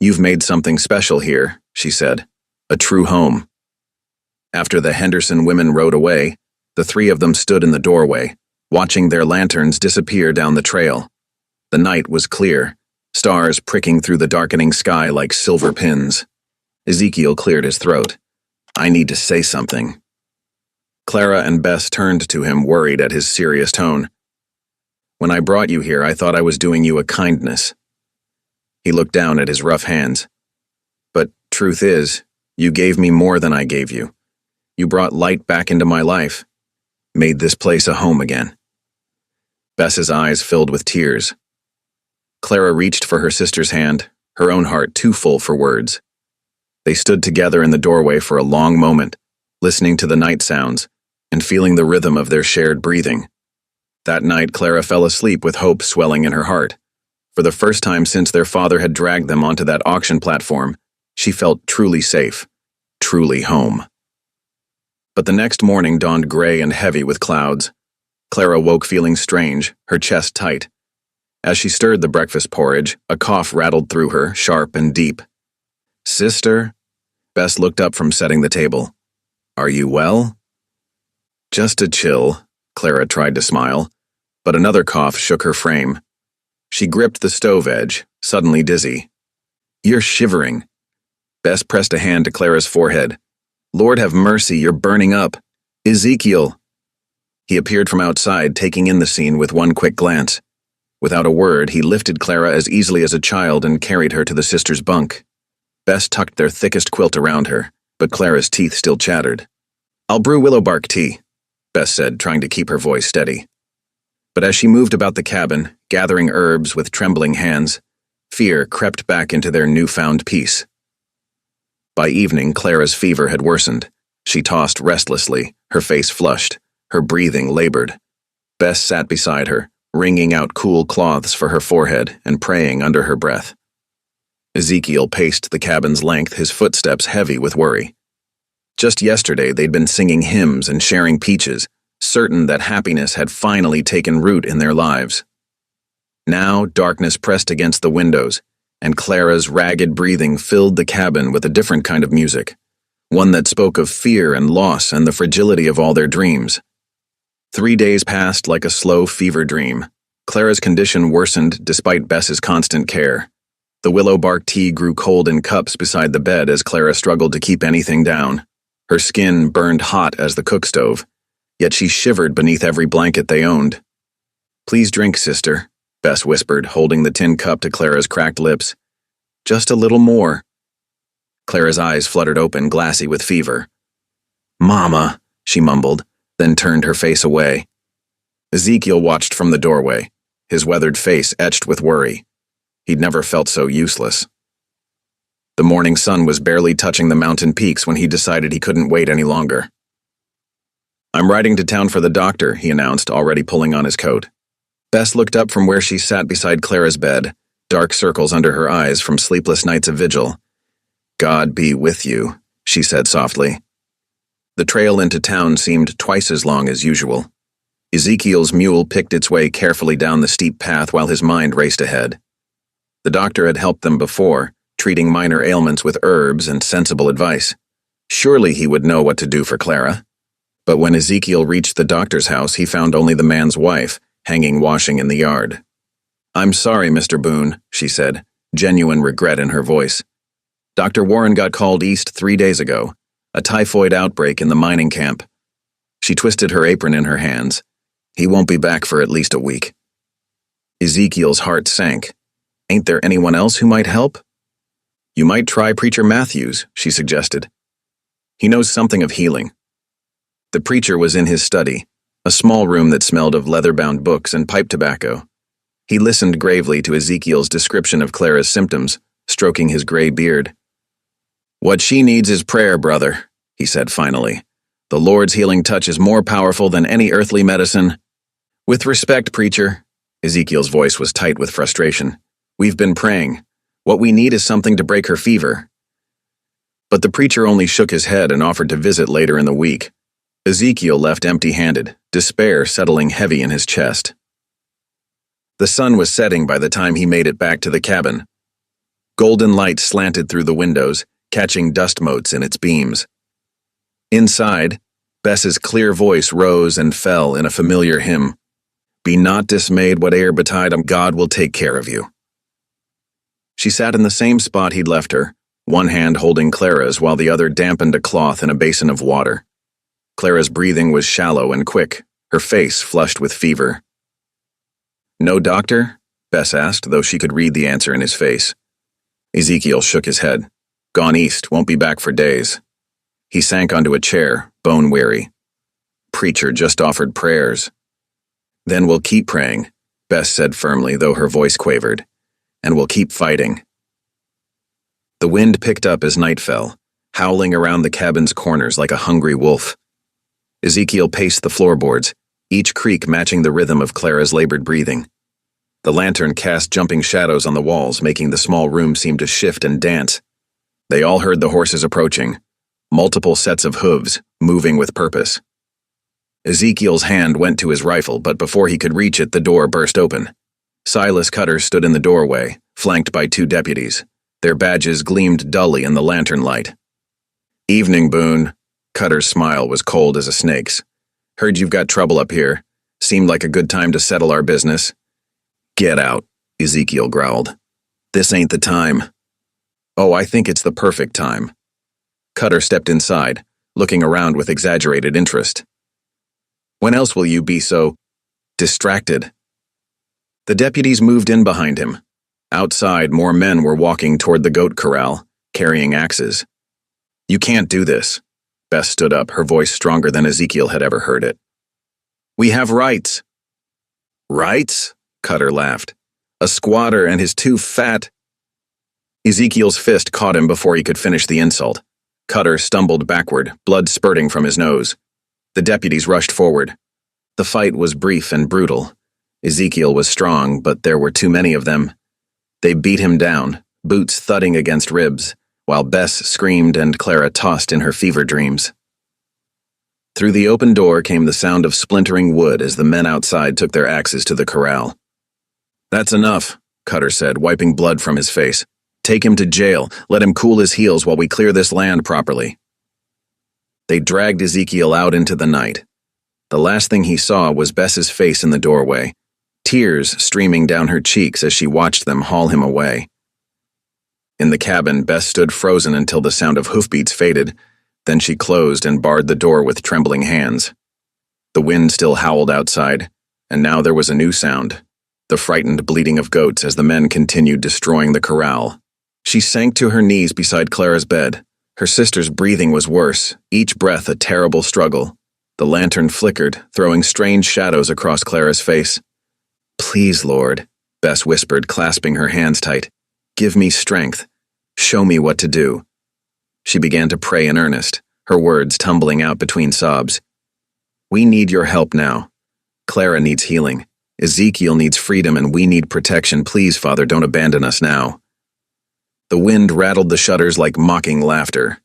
You've made something special here, she said. A true home. After the Henderson women rode away, the three of them stood in the doorway, watching their lanterns disappear down the trail. The night was clear, stars pricking through the darkening sky like silver pins. Ezekiel cleared his throat. I need to say something. Clara and Bess turned to him, worried at his serious tone. When I brought you here, I thought I was doing you a kindness. He looked down at his rough hands. But truth is, you gave me more than I gave you. You brought light back into my life, made this place a home again. Bess's eyes filled with tears. Clara reached for her sister's hand, her own heart too full for words. They stood together in the doorway for a long moment, listening to the night sounds and feeling the rhythm of their shared breathing. That night, Clara fell asleep with hope swelling in her heart. For the first time since their father had dragged them onto that auction platform, she felt truly safe, truly home. But the next morning dawned gray and heavy with clouds. Clara woke feeling strange, her chest tight. As she stirred the breakfast porridge, a cough rattled through her, sharp and deep. Sister? Bess looked up from setting the table. Are you well? Just a chill, Clara tried to smile, but another cough shook her frame. She gripped the stove edge, suddenly dizzy. You're shivering. Bess pressed a hand to Clara's forehead. Lord have mercy, you're burning up. Ezekiel. He appeared from outside, taking in the scene with one quick glance. Without a word, he lifted Clara as easily as a child and carried her to the sisters' bunk. Bess tucked their thickest quilt around her, but Clara's teeth still chattered. I'll brew willow bark tea, Bess said, trying to keep her voice steady. But as she moved about the cabin, gathering herbs with trembling hands, fear crept back into their newfound peace. By evening, Clara's fever had worsened. She tossed restlessly, her face flushed, her breathing labored. Bess sat beside her, wringing out cool cloths for her forehead and praying under her breath. Ezekiel paced the cabin's length, his footsteps heavy with worry. Just yesterday, they'd been singing hymns and sharing peaches, certain that happiness had finally taken root in their lives. Now darkness pressed against the windows, and Clara's ragged breathing filled the cabin with a different kind of music, one that spoke of fear and loss and the fragility of all their dreams. 3 days passed like a slow fever dream. Clara's condition worsened despite Bess's constant care. The willow bark tea grew cold in cups beside the bed as Clara struggled to keep anything down. Her skin burned hot as the cook stove, yet she shivered beneath every blanket they owned. "Please drink, sister," Bess whispered, holding the tin cup to Clara's cracked lips. "Just a little more." Clara's eyes fluttered open, glassy with fever. "Mama," she mumbled, then turned her face away. Ezekiel watched from the doorway, his weathered face etched with worry. He'd never felt so useless. The morning sun was barely touching the mountain peaks when he decided he couldn't wait any longer. "I'm riding to town for the doctor," he announced, already pulling on his coat. Bess looked up from where she sat beside Clara's bed, dark circles under her eyes from sleepless nights of vigil. "God be with you," she said softly. The trail into town seemed twice as long as usual. Ezekiel's mule picked its way carefully down the steep path while his mind raced ahead. The doctor had helped them before, treating minor ailments with herbs and sensible advice. Surely he would know what to do for Clara. But when Ezekiel reached the doctor's house, he found only the man's wife, hanging washing in the yard. "I'm sorry, Mr. Boone," she said, genuine regret in her voice. "Dr. Warren got called east 3 days ago, a typhoid outbreak in the mining camp." She twisted her apron in her hands. "He won't be back for at least a week." Ezekiel's heart sank. "Ain't there anyone else who might help?" "You might try Preacher Matthews," she suggested. "He knows something of healing." The preacher was in his study, a small room that smelled of leather-bound books and pipe tobacco. He listened gravely to Ezekiel's description of Clara's symptoms, stroking his gray beard. "What she needs is prayer, brother," he said finally. "The Lord's healing touch is more powerful than any earthly medicine." "With respect, preacher," Ezekiel's voice was tight with frustration, "we've been praying. What we need is something to break her fever." But the preacher only shook his head and offered to visit later in the week. Ezekiel left empty-handed, despair settling heavy in his chest. The sun was setting by the time he made it back to the cabin. Golden light slanted through the windows, catching dust motes in its beams. Inside, Bess's clear voice rose and fell in a familiar hymn. "Be not dismayed whate'er betide, God will take care of you." She sat in the same spot he'd left her, one hand holding Clara's while the other dampened a cloth in a basin of water. Clara's breathing was shallow and quick, her face flushed with fever. "No doctor?" Bess asked, though she could read the answer in his face. Ezekiel shook his head. "Gone east, won't be back for days." He sank onto a chair, bone-weary. "Preacher just offered prayers." "Then we'll keep praying," Bess said firmly, though her voice quavered. "And we'll keep fighting." The wind picked up as night fell, howling around the cabin's corners like a hungry wolf. Ezekiel paced the floorboards, each creak matching the rhythm of Clara's labored breathing. The lantern cast jumping shadows on the walls, making the small room seem to shift and dance. They all heard the horses approaching, multiple sets of hooves, moving with purpose. Ezekiel's hand went to his rifle, but before he could reach it, the door burst open. Silas Cutter stood in the doorway, flanked by 2 deputies. Their badges gleamed dully in the lantern light. "Evening, Boone." Cutter's smile was cold as a snake's. "Heard you've got trouble up here. Seemed like a good time to settle our business." "Get out," Ezekiel growled. "This ain't the time." "Oh, I think it's the perfect time." Cutter stepped inside, looking around with exaggerated interest. "When else will you be so distracted?" The deputies moved in behind him. Outside, more men were walking toward the goat corral, carrying axes. "You can't do this." Bess stood up, her voice stronger than Ezekiel had ever heard it. "We have rights." "Rights?" Cutter laughed. "A squatter and his 2 fat—" Ezekiel's fist caught him before he could finish the insult. Cutter stumbled backward, blood spurting from his nose. The deputies rushed forward. The fight was brief and brutal. Ezekiel was strong, but there were too many of them. They beat him down, boots thudding against ribs, while Bess screamed and Clara tossed in her fever dreams. Through the open door came the sound of splintering wood as the men outside took their axes to the corral. "That's enough," Cutter said, wiping blood from his face. "Take him to jail. Let him cool his heels while we clear this land properly." They dragged Ezekiel out into the night. The last thing he saw was Bess's face in the doorway, tears streaming down her cheeks as she watched them haul him away. In the cabin, Bess stood frozen until the sound of hoofbeats faded. Then she closed and barred the door with trembling hands. The wind still howled outside, and now there was a new sound, the frightened bleating of goats as the men continued destroying the corral. She sank to her knees beside Clara's bed. Her sister's breathing was worse, each breath a terrible struggle. The lantern flickered, throwing strange shadows across Clara's face. "Please, Lord," Bess whispered, clasping her hands tight. "Give me strength. Show me what to do." She began to pray in earnest, her words tumbling out between sobs. "We need your help now. Clara needs healing. Ezekiel needs freedom, and we need protection. Please, Father, don't abandon us now." The wind rattled the shutters like mocking laughter.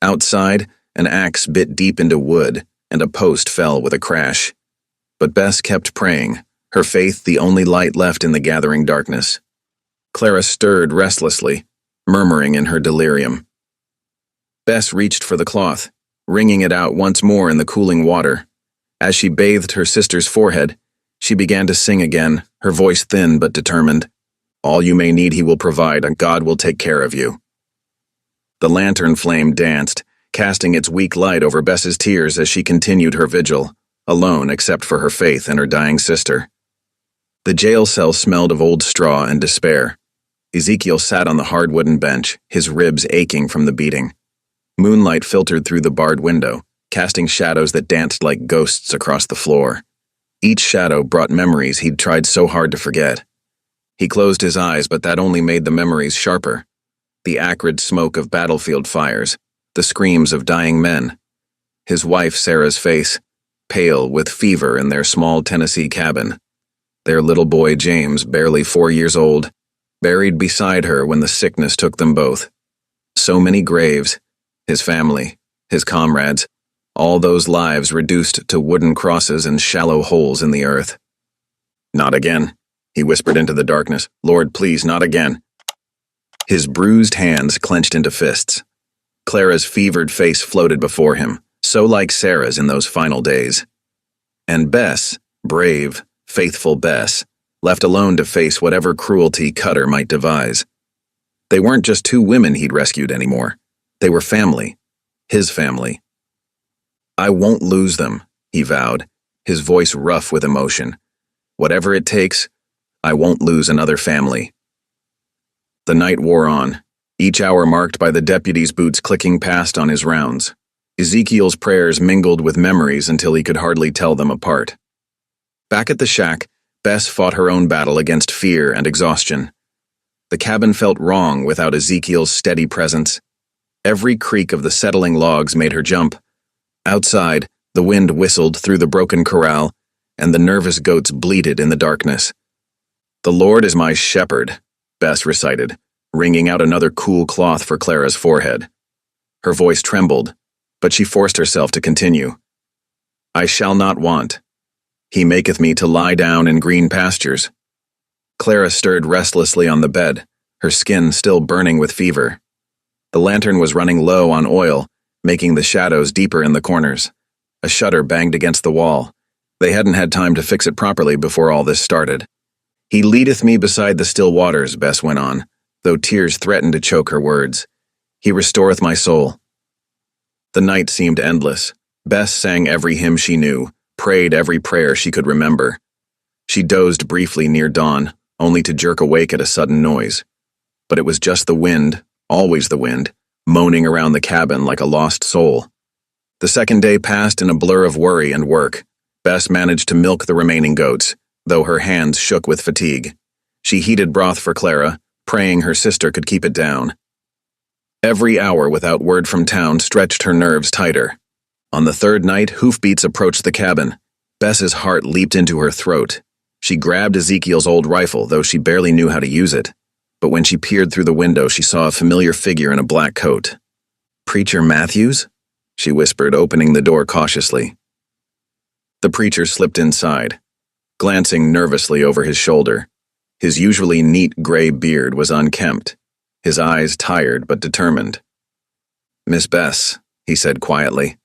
Outside, an axe bit deep into wood, and a post fell with a crash. But Bess kept praying, her faith the only light left in the gathering darkness. Clara stirred restlessly, murmuring in her delirium. Bess reached for the cloth, wringing it out once more in the cooling water. As she bathed her sister's forehead, she began to sing again, her voice thin but determined. "All you may need he will provide, and God will take care of you." The lantern flame danced, casting its weak light over Bess's tears as she continued her vigil, alone except for her faith and her dying sister. The jail cell smelled of old straw and despair. Ezekiel sat on the hard wooden bench, his ribs aching from the beating. Moonlight filtered through the barred window, casting shadows that danced like ghosts across the floor. Each shadow brought memories he'd tried so hard to forget. He closed his eyes, but that only made the memories sharper. The acrid smoke of battlefield fires, the screams of dying men. His wife Sarah's face, pale with fever in their small Tennessee cabin. Their little boy James, barely 4 years old, buried beside her when the sickness took them both. So many graves, his family, his comrades, all those lives reduced to wooden crosses and shallow holes in the earth. "Not again," he whispered into the darkness. "Lord, please, not again." His bruised hands clenched into fists. Clara's fevered face floated before him, so like Sarah's in those final days. And Bess, brave, faithful Bess, left alone to face whatever cruelty Cutter might devise. They weren't just two women he'd rescued anymore. They were family. His family. "I won't lose them," he vowed, his voice rough with emotion. "Whatever it takes, I won't lose another family." The night wore on, each hour marked by the deputy's boots clicking past on his rounds. Ezekiel's prayers mingled with memories until he could hardly tell them apart. Back at the shack, Bess fought her own battle against fear and exhaustion. The cabin felt wrong without Ezekiel's steady presence. Every creak of the settling logs made her jump. Outside, the wind whistled through the broken corral, and the nervous goats bleated in the darkness. "The Lord is my shepherd," Bess recited, wringing out another cool cloth for Clara's forehead. Her voice trembled, but she forced herself to continue. "I shall not want. He maketh me to lie down in green pastures." Clara stirred restlessly on the bed, her skin still burning with fever. The lantern was running low on oil, making the shadows deeper in the corners. A shutter banged against the wall. They hadn't had time to fix it properly before all this started. "He leadeth me beside the still waters," Bess went on, though tears threatened to choke her words. "He restoreth my soul." The night seemed endless. Bess sang every hymn she knew, prayed every prayer she could remember. She dozed briefly near dawn, only to jerk awake at a sudden noise. But it was just the wind, always the wind, moaning around the cabin like a lost soul. The second day passed in a blur of worry and work. Bess managed to milk the remaining goats, though her hands shook with fatigue. She heated broth for Clara, praying her sister could keep it down. Every hour without word from town stretched her nerves tighter. On the third night, hoofbeats approached the cabin. Bess's heart leaped into her throat. She grabbed Ezekiel's old rifle, though she barely knew how to use it. But when she peered through the window, she saw a familiar figure in a black coat. "Preacher Matthews?" she whispered, opening the door cautiously. The preacher slipped inside, glancing nervously over his shoulder. His usually neat gray beard was unkempt, his eyes tired but determined. "Miss Bess," he said quietly,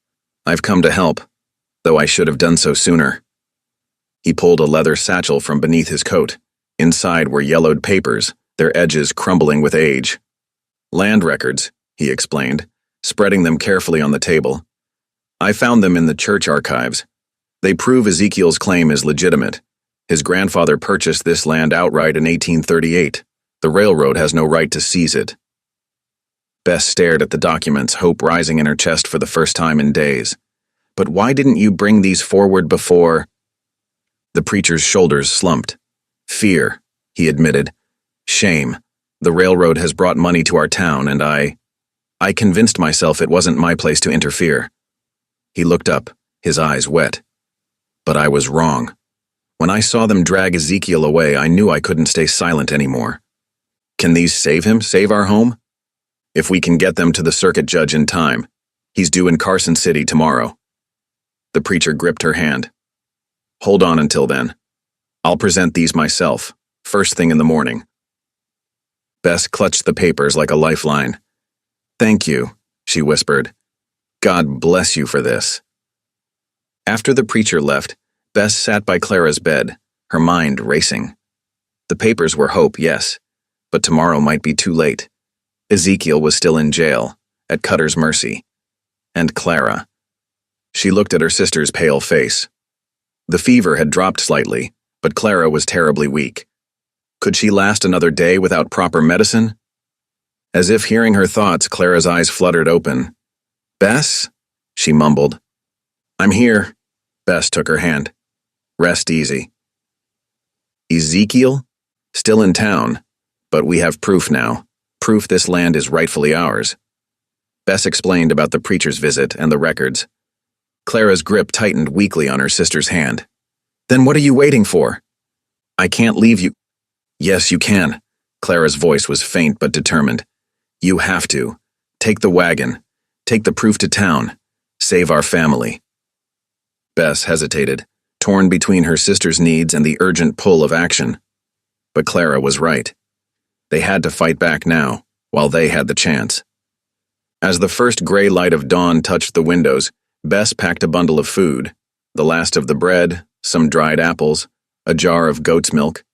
"I've come to help, though I should have done so sooner." He pulled a leather satchel from beneath his coat. Inside were yellowed papers, their edges crumbling with age. "Land records," he explained, spreading them carefully on the table. "I found them in the church archives. They prove Ezekiel's claim is legitimate. His grandfather purchased this land outright in 1838. The railroad has no right to seize it." Bess stared at the documents, hope rising in her chest for the first time in days. "But why didn't you bring these forward before?" The preacher's shoulders slumped. "Fear," he admitted. "Shame. The railroad has brought money to our town, and I convinced myself it wasn't my place to interfere." He looked up, his eyes wet. "But I was wrong. When I saw them drag Ezekiel away, I knew I couldn't stay silent anymore. Can these save him, save our home? If we can get them to the circuit judge in time. He's due in Carson City tomorrow." The preacher gripped her hand. "Hold on until then. I'll present these myself, first thing in the morning." Bess clutched the papers like a lifeline. "Thank you," she whispered. "God bless you for this." After the preacher left, Bess sat by Clara's bed, her mind racing. The papers were hope, yes, but tomorrow might be too late. Ezekiel was still in jail, at Cutter's mercy. And Clara. She looked at her sister's pale face. The fever had dropped slightly, but Clara was terribly weak. Could she last another day without proper medicine? As if hearing her thoughts, Clara's eyes fluttered open. "Bess?" she mumbled. "I'm here." Bess took her hand. "Rest easy." "Ezekiel? Still in town, but we have proof now. Proof this land is rightfully ours." Bess explained about the preacher's visit and the records. Clara's grip tightened weakly on her sister's hand. "Then what are you waiting for?" "I can't leave you." "Yes, you can." Clara's voice was faint but determined. "You have to. Take the wagon. Take the proof to town. Save our family." Bess hesitated, torn between her sister's needs and the urgent pull of action. But Clara was right. They had to fight back now, while they had the chance. As the first gray light of dawn touched the windows, Bess packed a bundle of food, the last of the bread, some dried apples, a jar of goat's milk.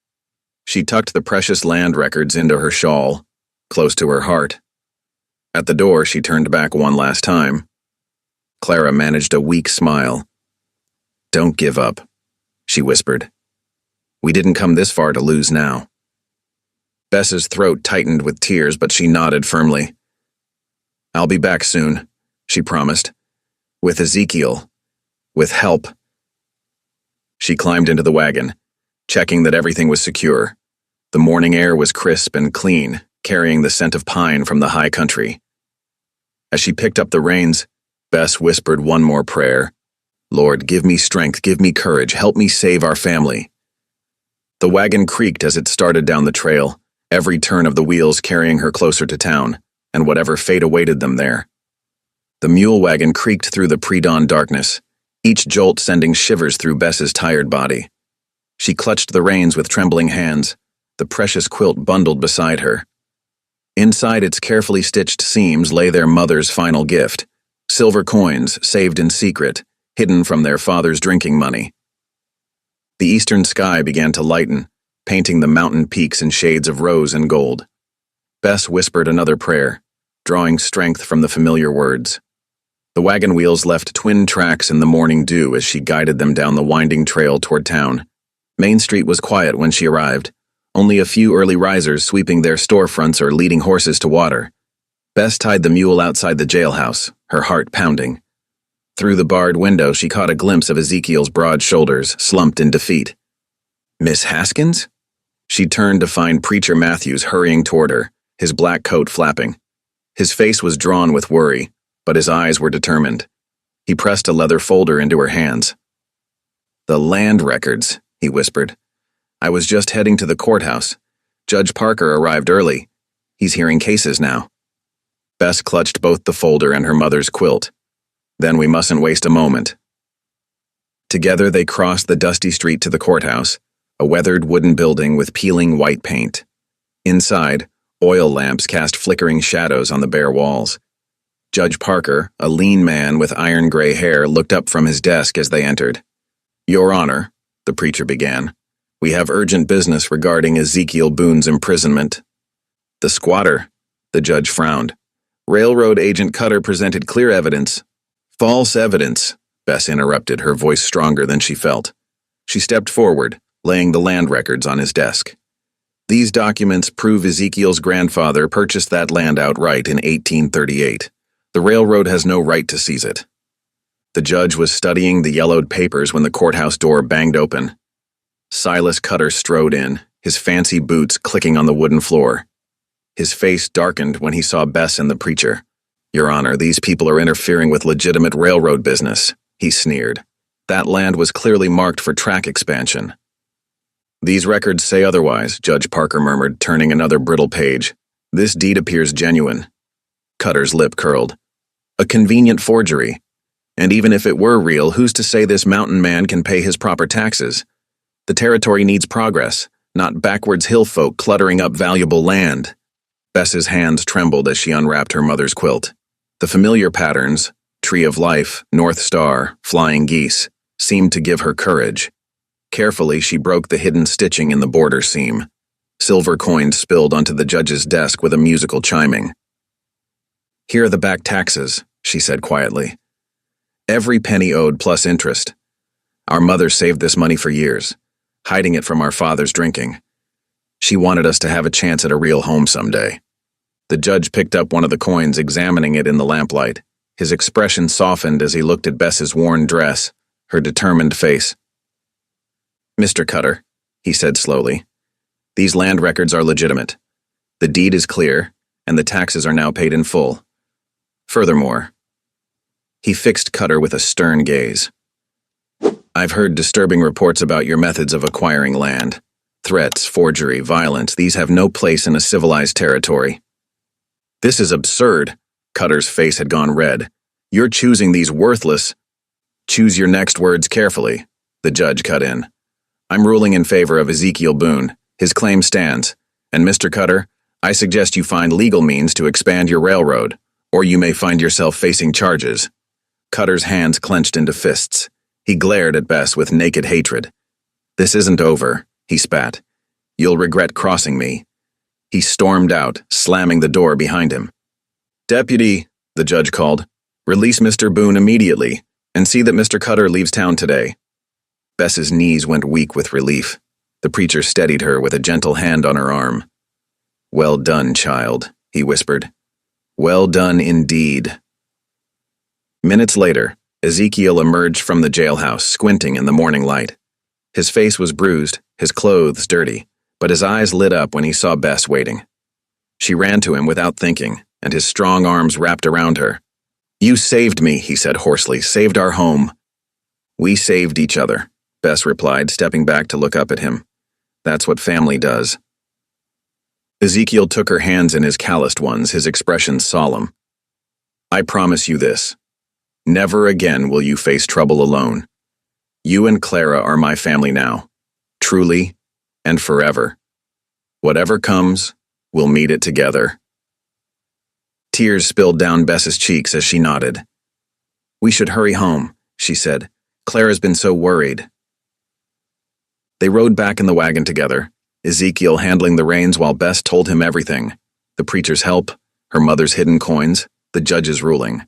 She tucked the precious land records into her shawl, close to her heart. At the door, she turned back one last time. Clara managed a weak smile. "Don't give up," she whispered. "We didn't come this far to lose now." Bess's throat tightened with tears, but she nodded firmly. "I'll be back soon," she promised. "With Ezekiel. With help." She climbed into the wagon, checking that everything was secure. The morning air was crisp and clean, carrying the scent of pine from the high country. As she picked up the reins, Bess whispered one more prayer. "Lord, give me strength, give me courage, help me save our family." The wagon creaked as it started down the trail, every turn of the wheels carrying her closer to town, and whatever fate awaited them there. The mule wagon creaked through the pre-dawn darkness, each jolt sending shivers through Bess's tired body. She clutched the reins with trembling hands, the precious quilt bundled beside her. Inside its carefully stitched seams lay their mother's final gift, silver coins saved in secret, hidden from their father's drinking money. The eastern sky began to lighten, painting the mountain peaks in shades of rose and gold. Bess whispered another prayer, drawing strength from the familiar words. The wagon wheels left twin tracks in the morning dew as she guided them down the winding trail toward town. Main Street was quiet when she arrived, only a few early risers sweeping their storefronts or leading horses to water. Bess tied the mule outside the jailhouse, her heart pounding. Through the barred window, she caught a glimpse of Ezekiel's broad shoulders, slumped in defeat. "Miss Haskins?" She turned to find Preacher Matthews hurrying toward her, his black coat flapping. His face was drawn with worry, but his eyes were determined. He pressed a leather folder into her hands. "The land records," he whispered. "I was just heading to the courthouse. Judge Parker arrived early. He's hearing cases now." Bess clutched both the folder and her mother's quilt. Then we mustn't waste a moment. Together they crossed the dusty street to the courthouse, a weathered wooden building with peeling white paint. Inside, oil lamps cast flickering shadows on the bare walls. Judge Parker, a lean man with iron-gray hair, looked up from his desk as they entered. "Your Honor," the preacher began, "we have urgent business regarding Ezekiel Boone's imprisonment." "The squatter," the judge frowned. "Railroad agent Cutter presented clear evidence." "False evidence," Bess interrupted, her voice stronger than she felt. She stepped forward, laying the land records on his desk. "These documents prove Ezekiel's grandfather purchased that land outright in 1838. The railroad has no right to seize it." The judge was studying the yellowed papers when the courthouse door banged open. Silas Cutter strode in, his fancy boots clicking on the wooden floor. His face darkened when he saw Bess and the preacher. "Your Honor, these people are interfering with legitimate railroad business," he sneered. "That land was clearly marked for track expansion." "These records say otherwise," Judge Parker murmured, turning another brittle page. "This deed appears genuine." Cutter's lip curled. "A convenient forgery. And even if it were real, who's to say this mountain man can pay his proper taxes? The territory needs progress, not backwards hill folk cluttering up valuable land." Bess's hands trembled as she unwrapped her mother's quilt. The familiar patterns, Tree of Life, North Star, Flying Geese, seemed to give her courage. Carefully, she broke the hidden stitching in the border seam. Silver coins spilled onto the judge's desk with a musical chiming. "Here are the back taxes," she said quietly. "Every penny owed plus interest. Our mother saved this money for years, hiding it from our father's drinking. She wanted us to have a chance at a real home someday." The judge picked up one of the coins, examining it in the lamplight. His expression softened as he looked at Bess's worn dress, her determined face. "Mr. Cutter," he said slowly, "these land records are legitimate. The deed is clear, and the taxes are now paid in full. Furthermore," he fixed Cutter with a stern gaze, "I've heard disturbing reports about your methods of acquiring land. Threats, forgery, violence, these have no place in a civilized territory." "This is absurd." Cutter's face had gone red. "You're choosing these worthless—" "Choose your next words carefully," the judge cut in. "I'm ruling in favor of Ezekiel Boone. His claim stands. And Mr. Cutter, I suggest you find legal means to expand your railroad, or you may find yourself facing charges." Cutter's hands clenched into fists. He glared at Bess with naked hatred. "This isn't over," he spat. "You'll regret crossing me." He stormed out, slamming the door behind him. "Deputy," the judge called, "release Mr. Boone immediately, and see that Mr. Cutter leaves town today." Bess's knees went weak with relief. The preacher steadied her with a gentle hand on her arm. "Well done, child," he whispered. "Well done indeed." Minutes later, Ezekiel emerged from the jailhouse, squinting in the morning light. His face was bruised, his clothes dirty, but his eyes lit up when he saw Bess waiting. She ran to him without thinking, and his strong arms wrapped around her. "You saved me," he said hoarsely, "saved our home." "We saved each other," Bess replied, stepping back to look up at him. "That's what family does." Ezekiel took her hands in his calloused ones, his expression solemn. "I promise you this. Never again will you face trouble alone. You and Clara are my family now, truly and forever. Whatever comes, we'll meet it together." Tears spilled down Bess's cheeks as she nodded. "We should hurry home," she said. "Clara's been so worried." They rode back in the wagon together, Ezekiel handling the reins while Bess told him everything: the preacher's help, her mother's hidden coins, the judge's ruling.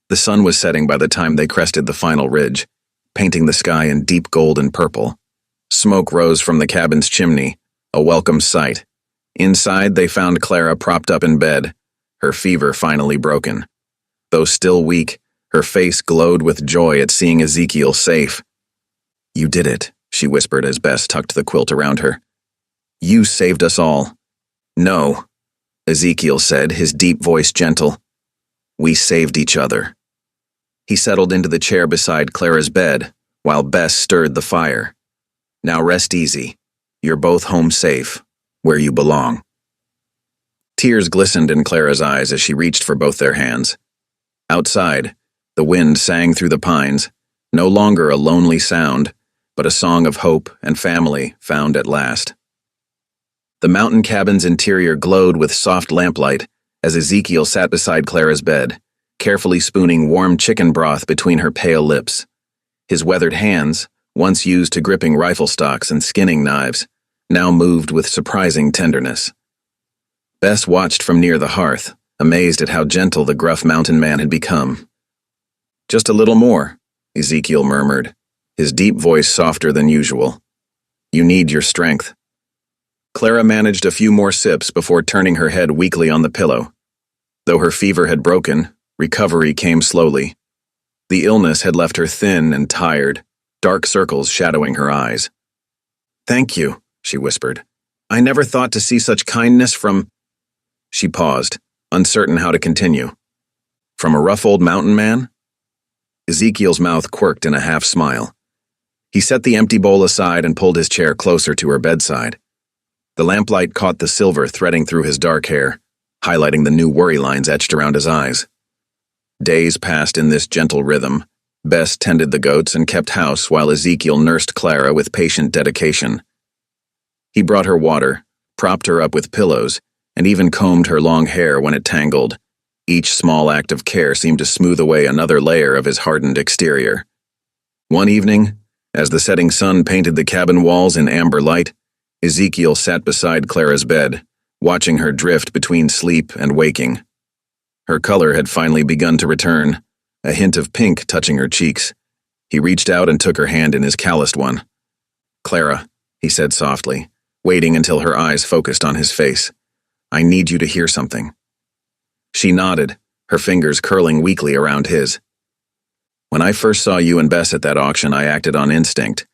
The sun was setting by the time they crested the final ridge, painting the sky in deep gold and purple. Smoke rose from the cabin's chimney, a welcome sight. Inside, they found Clara propped up in bed, her fever finally broken. Though still weak, her face glowed with joy at seeing Ezekiel safe. "You did it," she whispered as Bess tucked the quilt around her. "You saved us all." "No," Ezekiel said, his deep voice gentle. "We saved each other." He settled into the chair beside Clara's bed, while Bess stirred the fire. "Now rest easy. You're both home safe, where you belong." Tears glistened in Clara's eyes as she reached for both their hands. Outside, The wind sang through the pines, no longer a lonely sound, but a song of hope and family found at last. The mountain cabin's interior glowed with soft lamplight as Ezekiel sat beside Clara's bed, carefully spooning warm chicken broth between her pale lips. His weathered hands, once used to gripping rifle stocks and skinning knives, now moved with surprising tenderness. Bess watched from near the hearth, amazed at how gentle the gruff mountain man had become. "Just a little more," Ezekiel murmured, his deep voice softer than usual. "You need your strength." Clara managed a few more sips before turning her head weakly on the pillow. Though her fever had broken, recovery came slowly. The illness had left her thin and tired, dark circles shadowing her eyes. "Thank you," she whispered. "I never thought to see such kindness from—" She paused, uncertain how to continue. "From a rough old mountain man?" Ezekiel's mouth quirked in a half-smile. He set the empty bowl aside and pulled his chair closer to her bedside. The lamplight caught the silver threading through his dark hair, highlighting the new worry lines etched around his eyes. Days passed in this gentle rhythm. Bess tended the goats and kept house while Ezekiel nursed Clara with patient dedication. He brought her water, propped her up with pillows, and even combed her long hair when it tangled. Each small act of care seemed to smooth away another layer of his hardened exterior. One evening, as the setting sun painted the cabin walls in amber light, Ezekiel sat beside Clara's bed, watching her drift between sleep and waking. Her color had finally begun to return, a hint of pink touching her cheeks. He reached out and took her hand in his calloused one. "Clara," he said softly, waiting until her eyes focused on his face. "I need you to hear something." She nodded, her fingers curling weakly around his. "When I first saw you and Bess at that auction, I acted on instinct.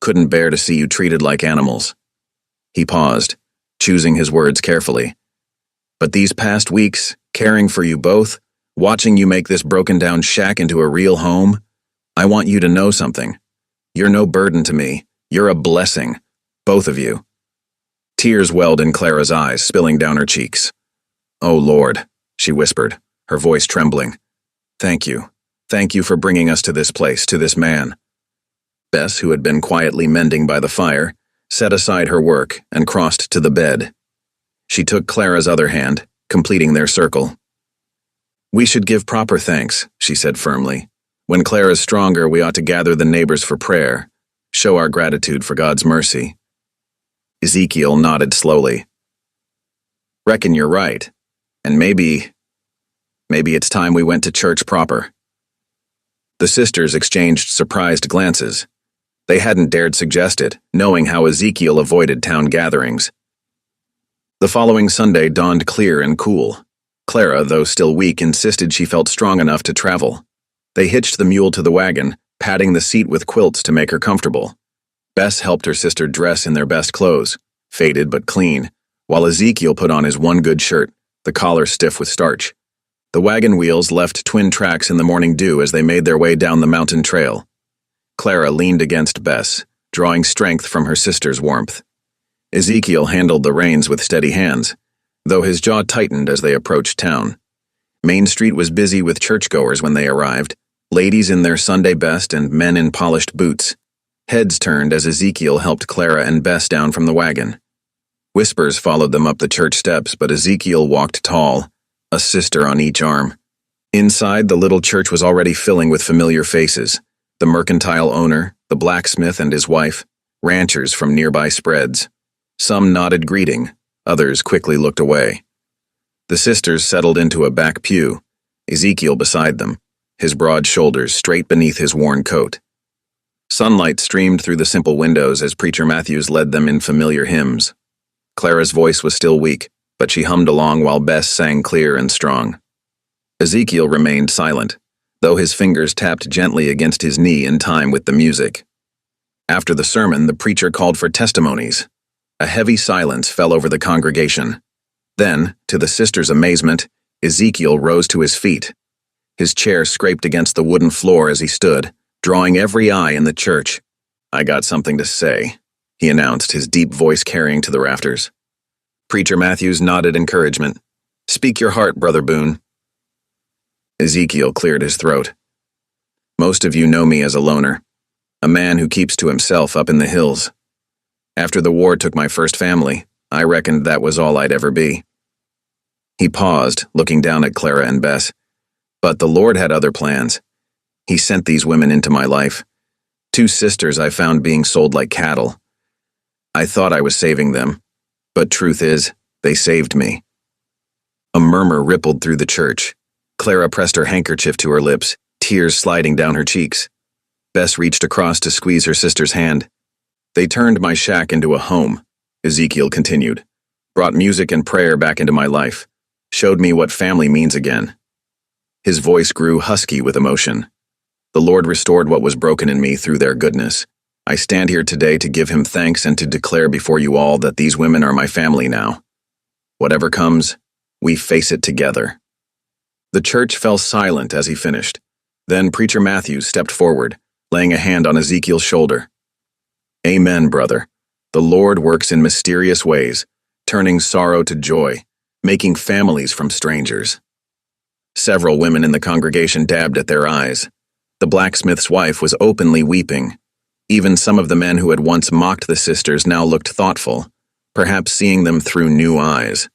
Couldn't bear to see you treated like animals." He paused, choosing his words carefully. "But these past weeks, caring for you both, watching you make this broken-down shack into a real home, I want you to know something. You're no burden to me. You're a blessing. Both of you." Tears welled in Clara's eyes, spilling down her cheeks. "Oh, Lord," she whispered, her voice trembling. "Thank you. Thank you for bringing us to this place, to this man." Bess, who had been quietly mending by the fire, set aside her work and crossed to the bed. She took Clara's other hand, completing their circle. "We should give proper thanks," she said firmly. "When Clara's stronger, we ought to gather the neighbors for prayer, show our gratitude for God's mercy." Ezekiel nodded slowly. "Reckon you're right. And maybe it's time we went to church proper." The sisters exchanged surprised glances. They hadn't dared suggest it, knowing how Ezekiel avoided town gatherings. The following Sunday dawned clear and cool. Clara, though still weak, insisted she felt strong enough to travel. They hitched the mule to the wagon, padding the seat with quilts to make her comfortable. Bess helped her sister dress in their best clothes, faded but clean, while Ezekiel put on his one good shirt, the collar stiff with starch. The wagon wheels left twin tracks in the morning dew as they made their way down the mountain trail. Clara leaned against Bess, drawing strength from her sister's warmth. Ezekiel handled the reins with steady hands, though his jaw tightened as they approached town. Main Street was busy with churchgoers when they arrived, ladies in their Sunday best and men in polished boots. Heads turned as Ezekiel helped Clara and Bess down from the wagon. Whispers followed them up the church steps, but Ezekiel walked tall, a sister on each arm. Inside, the little church was already filling with familiar faces. The mercantile owner, the blacksmith and his wife, ranchers from nearby spreads. Some nodded greeting, others quickly looked away. The sisters settled into a back pew, Ezekiel beside them, his broad shoulders straight beneath his worn coat. Sunlight streamed through the simple windows as Preacher Matthews led them in familiar hymns. Clara's voice was still weak, but she hummed along while Bess sang clear and strong. Ezekiel remained silent, though his fingers tapped gently against his knee in time with the music. After the sermon, the preacher called for testimonies. A heavy silence fell over the congregation. Then, to the sisters' amazement, Ezekiel rose to his feet. His chair scraped against the wooden floor as he stood, drawing every eye in the church. "I got something to say," he announced, his deep voice carrying to the rafters. Preacher Matthews nodded encouragement. "Speak your heart, Brother Boone." Ezekiel cleared his throat. Most of you know me as a loner, a man who keeps to himself up in the hills. After the war took my first family, I reckoned that was all I'd ever be." He paused, looking down at Clara and Bess. "But the Lord had other plans. He sent these women into my life. 2 sisters I found being sold like cattle. I thought I was saving them, but truth is, they saved me." A murmur rippled through the church. Clara pressed her handkerchief to her lips, tears sliding down her cheeks. Bess reached across to squeeze her sister's hand. "They turned my shack into a home," Ezekiel continued. "Brought music and prayer back into my life. Showed me what family means again." His voice grew husky with emotion. "The Lord restored what was broken in me through their goodness. I stand here today to give him thanks and to declare before you all that these women are my family now. Whatever comes, we face it together." The church fell silent as he finished. Then Preacher Matthews stepped forward, laying a hand on Ezekiel's shoulder. "Amen, brother. The Lord works in mysterious ways, turning sorrow to joy, making families from strangers." Several women in the congregation dabbed at their eyes. The blacksmith's wife was openly weeping. Even some of the men who had once mocked the sisters now looked thoughtful, perhaps seeing them through new eyes.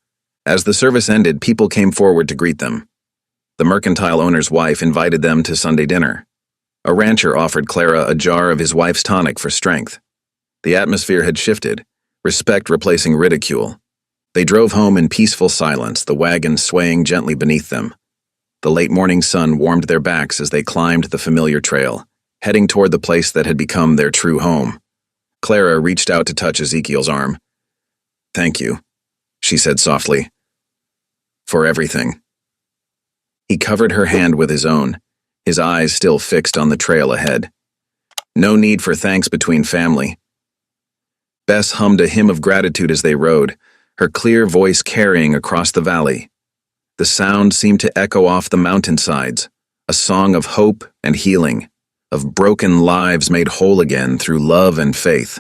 As the service ended, people came forward to greet them. The mercantile owner's wife invited them to Sunday dinner. A rancher offered Clara a jar of his wife's tonic for strength. The atmosphere had shifted, respect replacing ridicule. They drove home in peaceful silence, the wagon swaying gently beneath them. The late morning sun warmed their backs as they climbed the familiar trail, heading toward the place that had become their true home. Clara reached out to touch Ezekiel's arm. "Thank you," she said softly, "for everything." He covered her hand with his own, his eyes still fixed on the trail ahead. No need for thanks between family. Bess hummed a hymn of gratitude as they rode, her clear voice carrying across the valley. The sound seemed to echo off the mountainsides, a song of hope and healing, of broken lives made whole again through love and faith.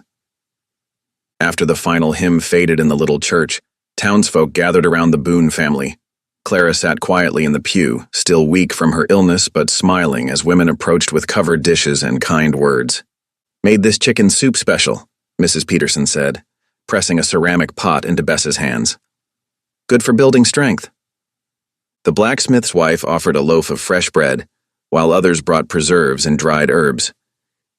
After the final hymn faded in the little church, townsfolk gathered around the Boone family. Clara sat quietly in the pew, still weak from her illness but smiling as women approached with covered dishes and kind words. "Made this chicken soup special," Mrs. Peterson said, pressing a ceramic pot into Bess's hands. "Good for building strength." The blacksmith's wife offered a loaf of fresh bread, while others brought preserves and dried herbs.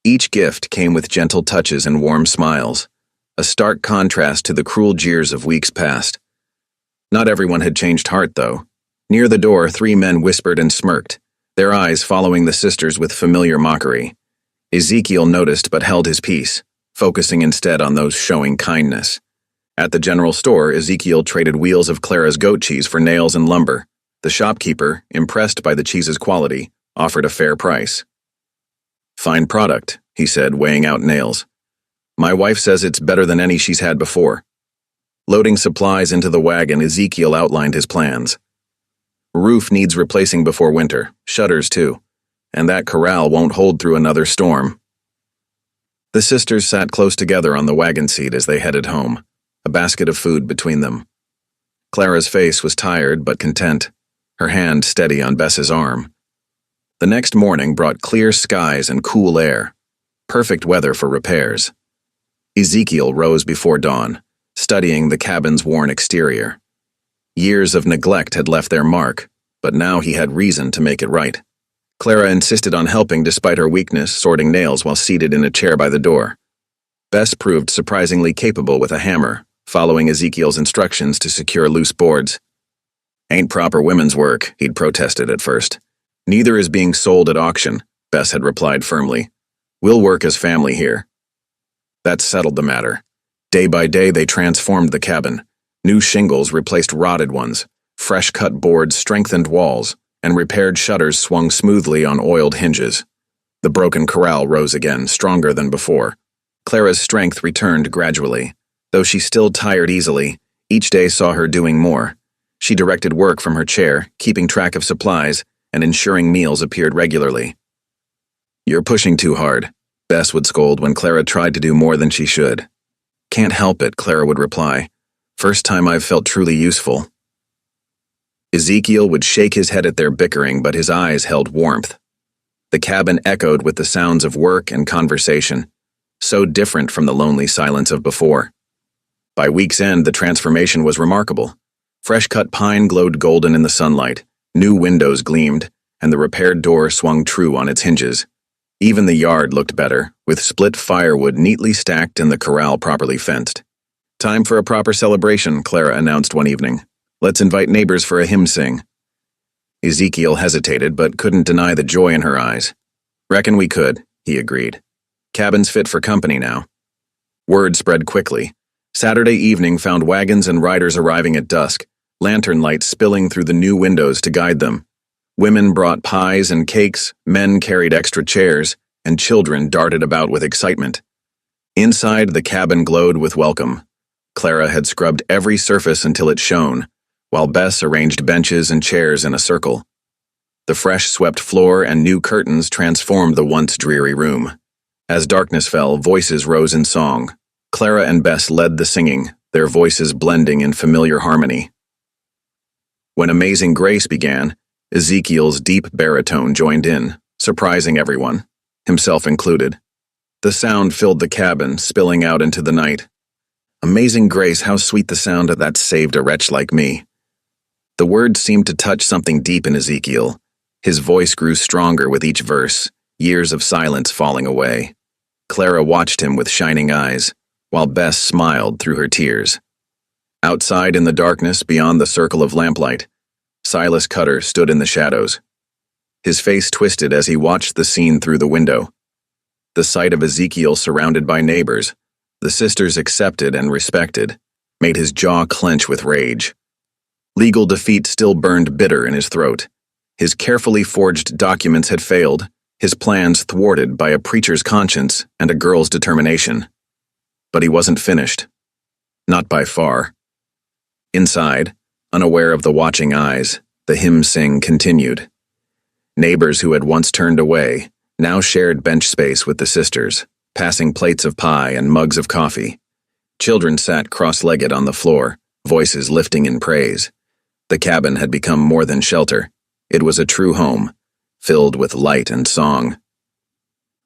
Each gift came with gentle touches and warm smiles, a stark contrast to the cruel jeers of weeks past. Not everyone had changed heart, though. Near the door, 3 men whispered and smirked, their eyes following the sisters with familiar mockery. Ezekiel noticed but held his peace, focusing instead on those showing kindness. At the general store, Ezekiel traded wheels of Clara's goat cheese for nails and lumber. The shopkeeper, impressed by the cheese's quality, offered a fair price. "Fine product," he said, weighing out nails. "My wife says it's better than any she's had before." Loading supplies into the wagon, Ezekiel outlined his plans. "Roof needs replacing before winter, shutters too, and that corral won't hold through another storm." The sisters sat close together on the wagon seat as they headed home, a basket of food between them. Clara's face was tired but content, her hand steady on Bess's arm. The next morning brought clear skies and cool air, perfect weather for repairs. Ezekiel rose before dawn, studying the cabin's worn exterior. Years of neglect had left their mark, but now he had reason to make it right. Clara insisted on helping despite her weakness, sorting nails while seated in a chair by the door. Bess proved surprisingly capable with a hammer, following Ezekiel's instructions to secure loose boards. "Ain't proper women's work," he'd protested at first. "Neither is being sold at auction," Bess had replied firmly. "We'll work as family here." That settled the matter. Day by day they transformed the cabin. New shingles replaced rotted ones, fresh-cut boards strengthened walls, and repaired shutters swung smoothly on oiled hinges. The broken corral rose again, stronger than before. Clara's strength returned gradually. Though she still tired easily, each day saw her doing more. She directed work from her chair, keeping track of supplies, and ensuring meals appeared regularly. "You're pushing too hard," Bess would scold when Clara tried to do more than she should. "Can't help it," Clara would reply. "First time I've felt truly useful." Ezekiel would shake his head at their bickering, but his eyes held warmth. The cabin echoed with the sounds of work and conversation, so different from the lonely silence of before. By week's end, the transformation was remarkable. Fresh-cut pine glowed golden in the sunlight, new windows gleamed, and the repaired door swung true on its hinges. Even the yard looked better, with split firewood neatly stacked and the corral properly fenced. "Time for a proper celebration," Clara announced one evening. "Let's invite neighbors for a hymn sing." Ezekiel hesitated but couldn't deny the joy in her eyes. "Reckon we could," he agreed. "Cabin's fit for company now." Word spread quickly. Saturday evening found wagons and riders arriving at dusk, lantern lights spilling through the new windows to guide them. Women brought pies and cakes, men carried extra chairs, and children darted about with excitement. Inside, the cabin glowed with welcome. Clara had scrubbed every surface until it shone, while Bess arranged benches and chairs in a circle. The fresh swept floor and new curtains transformed the once dreary room. As darkness fell, voices rose in song. Clara and Bess led the singing, their voices blending in familiar harmony. When Amazing Grace began, Ezekiel's deep baritone joined in, surprising everyone, himself included. The sound filled the cabin, spilling out into the night. "Amazing Grace, how sweet the sound that saved a wretch like me." The words seemed to touch something deep in Ezekiel. His voice grew stronger with each verse, years of silence falling away. Clara watched him with shining eyes, while Bess smiled through her tears. Outside in the darkness, beyond the circle of lamplight, Silas Cutter stood in the shadows. His face twisted as he watched the scene through the window. The sight of Ezekiel surrounded by neighbors, the sisters accepted and respected, made his jaw clench with rage. Legal defeat still burned bitter in his throat. His carefully forged documents had failed, his plans thwarted by a preacher's conscience and a girl's determination. But he wasn't finished. Not by far. Inside, unaware of the watching eyes, the hymn sing continued. Neighbors who had once turned away now shared bench space with the sisters, passing plates of pie and mugs of coffee. Children sat cross-legged on the floor, voices lifting in praise. The cabin had become more than shelter. It was a true home, filled with light and song.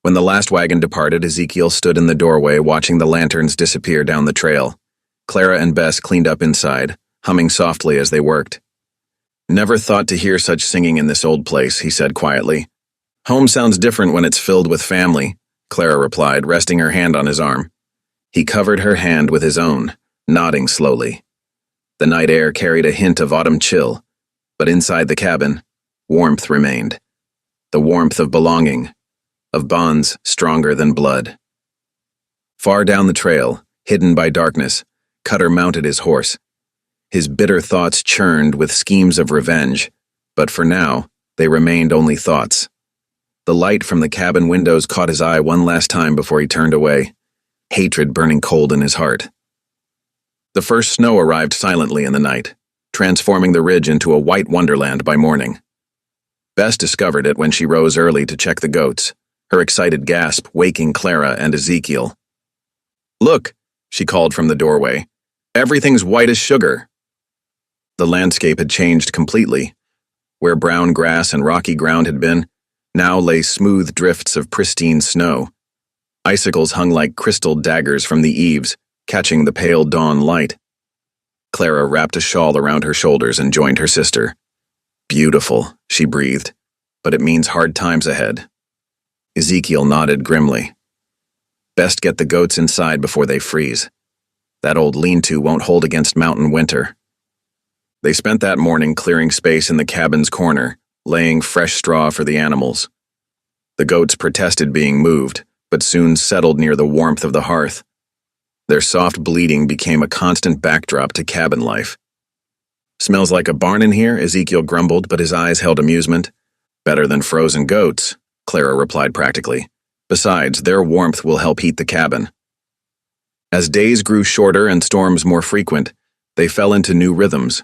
When the last wagon departed, Ezekiel stood in the doorway watching the lanterns disappear down the trail. Clara and Bess cleaned up inside, humming softly as they worked. "Never thought to hear such singing in this old place," he said quietly. "Home sounds different when it's filled with family," Clara replied, resting her hand on his arm. He covered her hand with his own, nodding slowly. The night air carried a hint of autumn chill, but inside the cabin, warmth remained. The warmth of belonging, of bonds stronger than blood. Far down the trail, hidden by darkness, Cutter mounted his horse. His bitter thoughts churned with schemes of revenge, but for now, they remained only thoughts. The light from the cabin windows caught his eye one last time before he turned away, hatred burning cold in his heart. The first snow arrived silently in the night, transforming the ridge into a white wonderland by morning. Bess discovered it when she rose early to check the goats, her excited gasp waking Clara and Ezekiel. "Look," she called from the doorway. "Everything's white as sugar." The landscape had changed completely. Where brown grass and rocky ground had been, now lay smooth drifts of pristine snow. Icicles hung like crystal daggers from the eaves, catching the pale dawn light. Clara wrapped a shawl around her shoulders and joined her sister. "Beautiful," she breathed, "but it means hard times ahead." Ezekiel nodded grimly. "Best get the goats inside before they freeze. That old lean-to won't hold against mountain winter." They spent that morning clearing space in the cabin's corner, laying fresh straw for the animals. The goats protested being moved, but soon settled near the warmth of the hearth. Their soft bleating became a constant backdrop to cabin life. "Smells like a barn in here," Ezekiel grumbled, but his eyes held amusement. "Better than frozen goats," Clara replied practically. "Besides, their warmth will help heat the cabin." As days grew shorter and storms more frequent, they fell into new rhythms.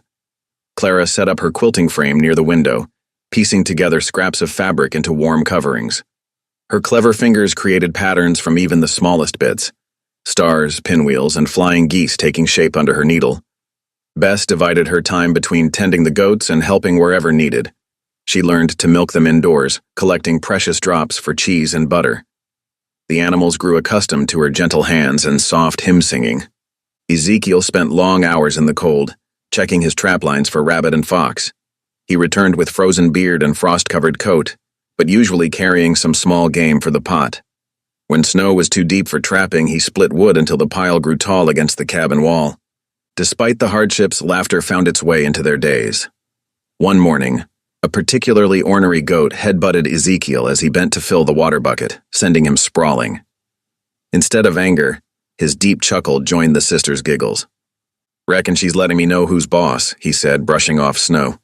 Clara set up her quilting frame near the window, piecing together scraps of fabric into warm coverings. Her clever fingers created patterns from even the smallest bits, stars, pinwheels, and flying geese taking shape under her needle. Bess divided her time between tending the goats and helping wherever needed. She learned to milk them indoors, collecting precious drops for cheese and butter. The animals grew accustomed to her gentle hands and soft hymn singing. Ezekiel spent long hours in the cold, checking his trap lines for rabbit and fox. He returned with frozen beard and frost-covered coat, but usually carrying some small game for the pot. When snow was too deep for trapping, he split wood until the pile grew tall against the cabin wall. Despite the hardships, laughter found its way into their days. One morning, a particularly ornery goat headbutted Ezekiel as he bent to fill the water bucket, sending him sprawling. Instead of anger, his deep chuckle joined the sisters' giggles. "Reckon she's letting me know who's boss," he said, brushing off snow.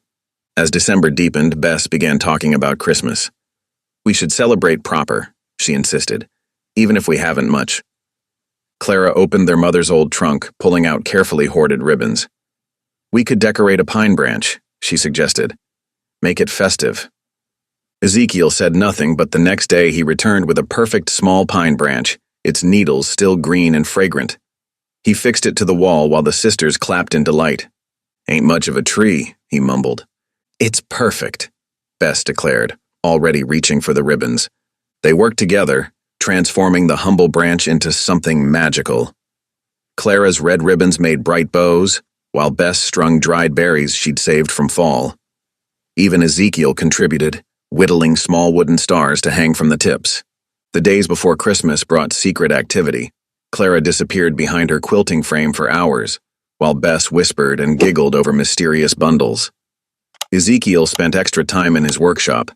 As December deepened, Bess began talking about Christmas. "We should celebrate proper," she insisted, "even if we haven't much." Clara opened their mother's old trunk, pulling out carefully hoarded ribbons. "We could decorate a pine branch," she suggested. "Make it festive." Ezekiel said nothing, but the next day he returned with a perfect small pine branch, its needles still green and fragrant. He fixed it to the wall while the sisters clapped in delight. "Ain't much of a tree," he mumbled. "It's perfect," Bess declared, already reaching for the ribbons. They worked together, transforming the humble branch into something magical. Clara's red ribbons made bright bows, while Bess strung dried berries she'd saved from fall. Even Ezekiel contributed, whittling small wooden stars to hang from the tips. The days before Christmas brought secret activity. Clara disappeared behind her quilting frame for hours, while Bess whispered and giggled over mysterious bundles. Ezekiel spent extra time in his workshop,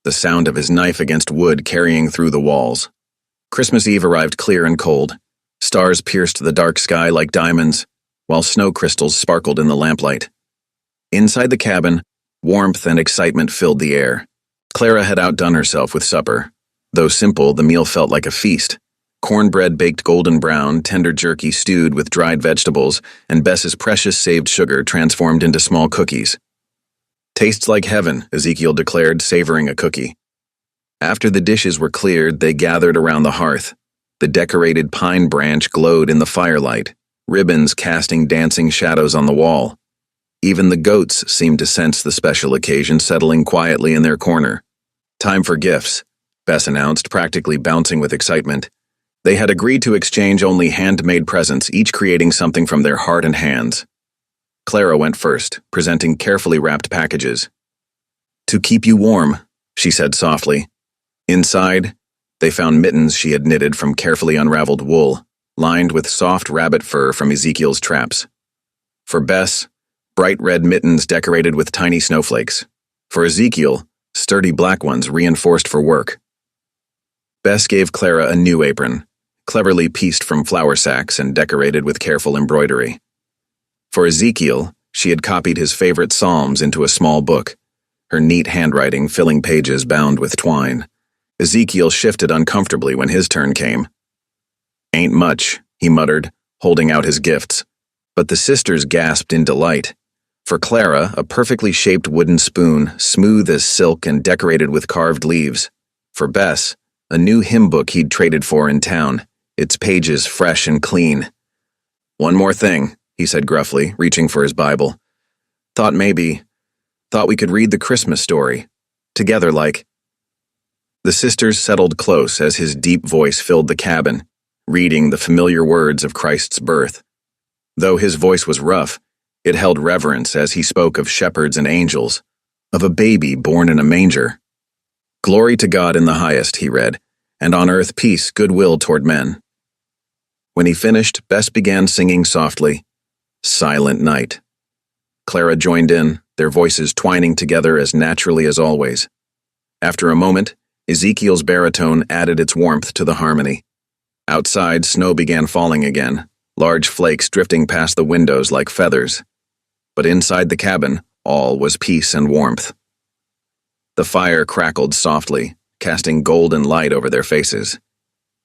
the sound of his knife against wood carrying through the walls. Christmas Eve arrived clear and cold. Stars pierced the dark sky like diamonds, while snow crystals sparkled in the lamplight. Inside the cabin, warmth and excitement filled the air. Clara had outdone herself with supper. Though simple, the meal felt like a feast. Cornbread baked golden brown, tender jerky stewed with dried vegetables, and Bess's precious saved sugar transformed into small cookies. "Tastes like heaven," Ezekiel declared, savoring a cookie. After the dishes were cleared, they gathered around the hearth. The decorated pine branch glowed in the firelight, ribbons casting dancing shadows on the wall. Even the goats seemed to sense the special occasion, settling quietly in their corner. "Time for gifts," Bess announced, practically bouncing with excitement. They had agreed to exchange only handmade presents, each creating something from their heart and hands. Clara went first, presenting carefully wrapped packages. "To keep you warm," she said softly. Inside, they found mittens she had knitted from carefully unraveled wool, lined with soft rabbit fur from Ezekiel's traps. For Bess, bright red mittens decorated with tiny snowflakes. For Ezekiel, sturdy black ones reinforced for work. Bess gave Clara a new apron, cleverly pieced from flour sacks and decorated with careful embroidery. For Ezekiel, she had copied his favorite psalms into a small book, her neat handwriting filling pages bound with twine. Ezekiel shifted uncomfortably when his turn came. "Ain't much," he muttered, holding out his gifts. But the sisters gasped in delight. For Clara, a perfectly shaped wooden spoon, smooth as silk and decorated with carved leaves. For Bess, a new hymn book he'd traded for in town, its pages fresh and clean. "One more thing," he said gruffly, reaching for his Bible. Thought we could read the Christmas story. Together like." The sisters settled close as his deep voice filled the cabin, reading the familiar words of Christ's birth. Though his voice was rough, it held reverence as he spoke of shepherds and angels, of a baby born in a manger. "Glory to God in the highest," he read, "and on earth peace, goodwill toward men." When he finished, Bess began singing softly, "Silent Night." Clara joined in, their voices twining together as naturally as always. After a moment, Ezekiel's baritone added its warmth to the harmony. Outside, snow began falling again, large flakes drifting past the windows like feathers. But inside the cabin, all was peace and warmth. The fire crackled softly, casting golden light over their faces.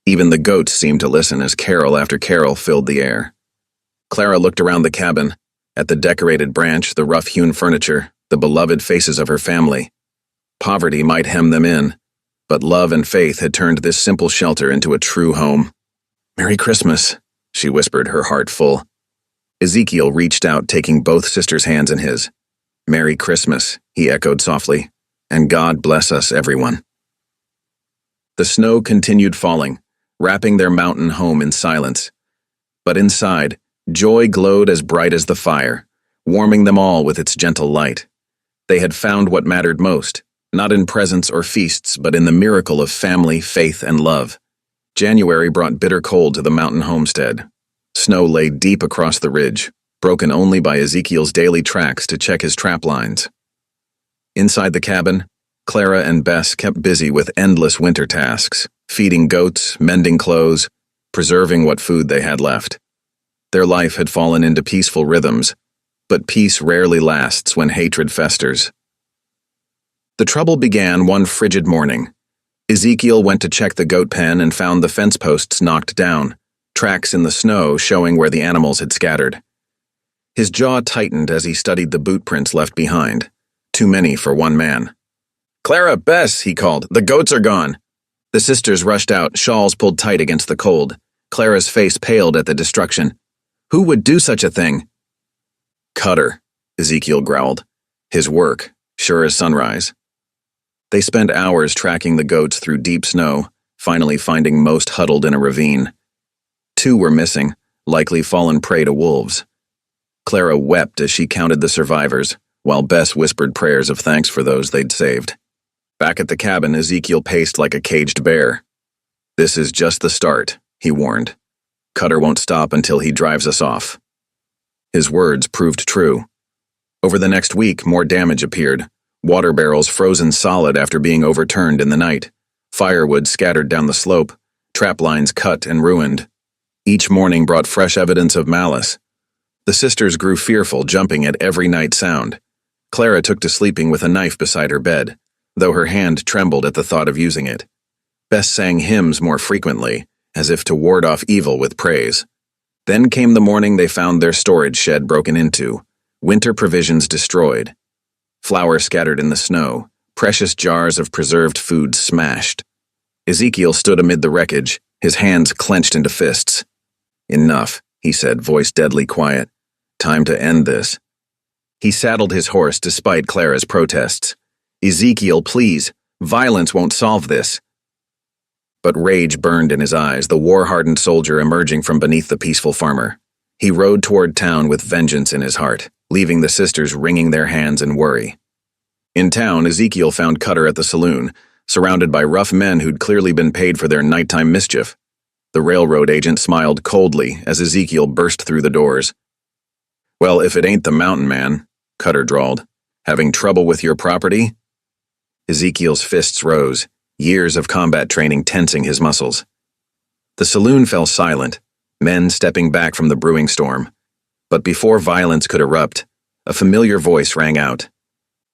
Even the goats seemed to listen as carol after carol filled the air. Clara looked around the cabin, at the decorated branch, the rough-hewn furniture, the beloved faces of her family. Poverty might hem them in, but love and faith had turned this simple shelter into a true home. "Merry Christmas," she whispered, her heart full. Ezekiel reached out, taking both sisters' hands in his. "Merry Christmas," he echoed softly, and God bless us, everyone. The snow continued falling, wrapping their mountain home in silence. But inside, joy glowed as bright as the fire, warming them all with its gentle light. They had found what mattered most, not in presents or feasts, but in the miracle of family, faith, and love. January brought bitter cold to the mountain homestead. Snow lay deep across the ridge, broken only by Ezekiel's daily tracks to check his trap lines. Inside the cabin, Clara and Bess kept busy with endless winter tasks, feeding goats, mending clothes, preserving what food they had left. Their life had fallen into peaceful rhythms, but peace rarely lasts when hatred festers. The trouble began one frigid morning. Ezekiel went to check the goat pen and found the fence posts knocked down, tracks in the snow showing where the animals had scattered. His jaw tightened as he studied the boot prints left behind, too many for one man. "Clara, Bess," he called, "the goats are gone." The sisters rushed out, shawls pulled tight against the cold. Clara's face paled at the destruction. Who would do such a thing? "Cutter," Ezekiel growled. "His work, sure as sunrise." They spent hours tracking the goats through deep snow, finally finding most huddled in a ravine. 2 were missing, likely fallen prey to wolves. Clara wept as she counted the survivors, while Bess whispered prayers of thanks for those they'd saved. Back at the cabin, Ezekiel paced like a caged bear. "This is just the start," he warned. "Cutter won't stop until he drives us off." His words proved true. Over the next week, more damage appeared. Water barrels frozen solid after being overturned in the night. Firewood scattered down the slope. Trap lines cut and ruined. Each morning brought fresh evidence of malice. The sisters grew fearful, jumping at every night sound. Clara took to sleeping with a knife beside her bed, though her hand trembled at the thought of using it. Bess sang hymns more frequently, as if to ward off evil with praise. Then came the morning they found their storage shed broken into, winter provisions destroyed. Flour scattered in the snow, precious jars of preserved food smashed. Ezekiel stood amid the wreckage, his hands clenched into fists. "Enough," he said, voice deadly quiet. "Time to end this." He saddled his horse despite Clara's protests. "Ezekiel, please, violence won't solve this." But rage burned in his eyes, the war-hardened soldier emerging from beneath the peaceful farmer. He rode toward town with vengeance in his heart, leaving the sisters wringing their hands in worry. In town, Ezekiel found Cutter at the saloon, surrounded by rough men who'd clearly been paid for their nighttime mischief. The railroad agent smiled coldly as Ezekiel burst through the doors. "Well, if it ain't the mountain man," Cutter drawled. "Having trouble with your property?" Ezekiel's fists rose, years of combat training tensing his muscles. The saloon fell silent, men stepping back from the brewing storm. But before violence could erupt, a familiar voice rang out.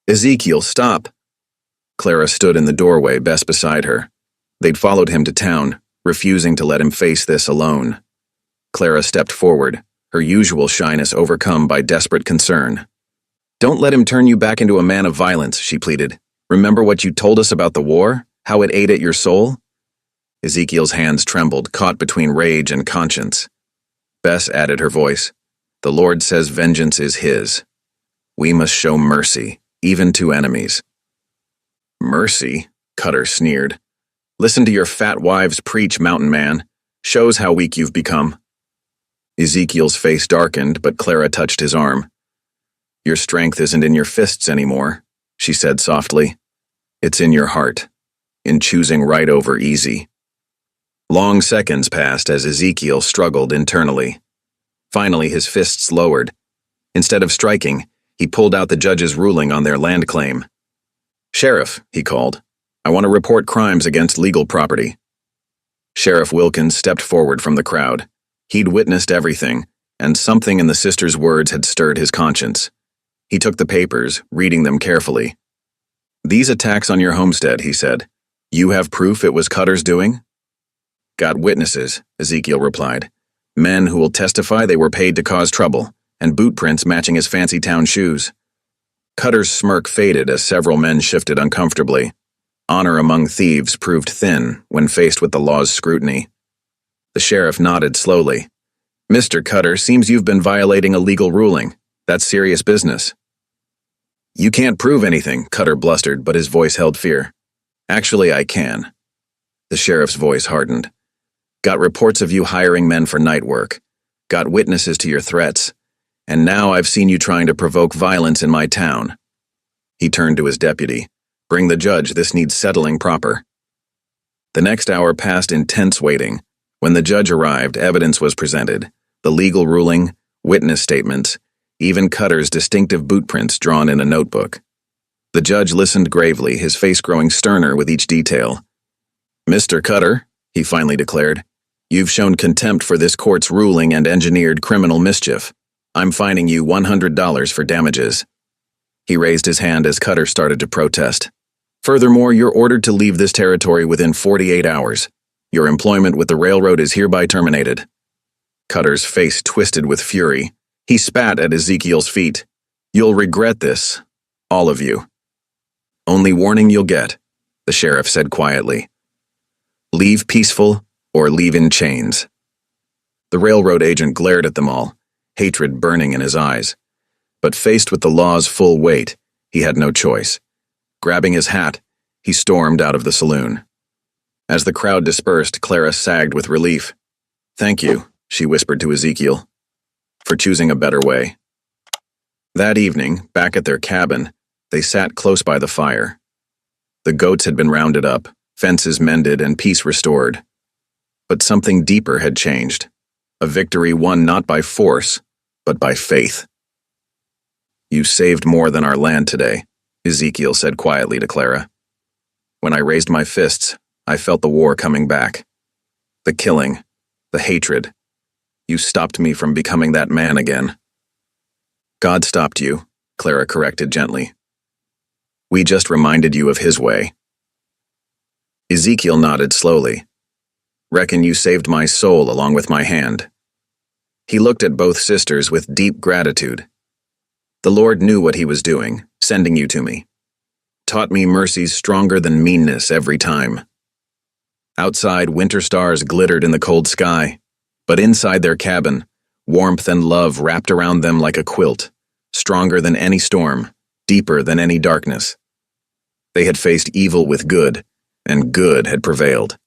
"Ezekiel, stop!" Clara stood in the doorway, Bess beside her. They'd followed him to town, refusing to let him face this alone. Clara stepped forward, her usual shyness overcome by desperate concern. "Don't let him turn you back into a man of violence," she pleaded. "Remember what you told us about the war? How it ate at your soul?" Ezekiel's hands trembled, caught between rage and conscience. Bess added her voice. "The Lord says vengeance is his. We must show mercy, even to enemies." "Mercy?" Cutter sneered. "Listen to your fat wives preach, mountain man. Shows how weak you've become." Ezekiel's face darkened, but Clara touched his arm. "Your strength isn't in your fists anymore," she said softly. "It's in your heart, in choosing right over easy." Long seconds passed as Ezekiel struggled internally. Finally, his fists lowered. Instead of striking, he pulled out the judge's ruling on their land claim. "Sheriff," he called, "I want to report crimes against legal property." Sheriff Wilkins stepped forward from the crowd. He'd witnessed everything, and something in the sister's words had stirred his conscience. He took the papers, reading them carefully. "These attacks on your homestead," he said. "You have proof it was Cutter's doing?" "Got witnesses," Ezekiel replied. "Men who will testify they were paid to cause trouble, and boot prints matching his fancy town shoes." Cutter's smirk faded as several men shifted uncomfortably. Honor among thieves proved thin when faced with the law's scrutiny. The sheriff nodded slowly. "Mr. Cutter, seems you've been violating a legal ruling. That's serious business." You can't prove anything, Cutter blustered, but his voice held fear. Actually, I can. The sheriff's voice hardened. Got reports of you hiring men for night work. Got witnesses to your threats. And now I've seen you trying to provoke violence in my town. He turned to his deputy. Bring the judge, this needs settling proper. The next hour passed in tense waiting. When the judge arrived, evidence was presented. The legal ruling, witness statements, even Cutter's distinctive bootprints drawn in a notebook. The judge listened gravely, his face growing sterner with each detail. Mr. Cutter, he finally declared, you've shown contempt for this court's ruling and engineered criminal mischief. I'm fining you $100 for damages. He raised his hand as Cutter started to protest. Furthermore, you're ordered to leave this territory within 48 hours. Your employment with the railroad is hereby terminated. Cutter's face twisted with fury. He spat at Ezekiel's feet. You'll regret this. All of you. Only warning you'll get, the sheriff said quietly. Leave peaceful or leave in chains. The railroad agent glared at them all, hatred burning in his eyes. But faced with the law's full weight, he had no choice. Grabbing his hat, he stormed out of the saloon. As the crowd dispersed, Clara sagged with relief. Thank you, she whispered to Ezekiel, for choosing a better way. That evening, back at their cabin, they sat close by the fire. The goats had been rounded up, fences mended, and peace restored. But something deeper had changed. A victory won not by force, but by faith. You saved more than our land today, Ezekiel said quietly to Clara. When I raised my fists, I felt the war coming back. The killing, the hatred. You stopped me from becoming that man again. God stopped you, Clara corrected gently. We just reminded you of his way. Ezekiel nodded slowly. Reckon you saved my soul along with my hand. He looked at both sisters with deep gratitude. The Lord knew what he was doing, sending you to me. Taught me mercies stronger than meanness every time. Outside, winter stars glittered in the cold sky, but inside their cabin, warmth and love wrapped around them like a quilt, stronger than any storm, deeper than any darkness. They had faced evil with good, and good had prevailed.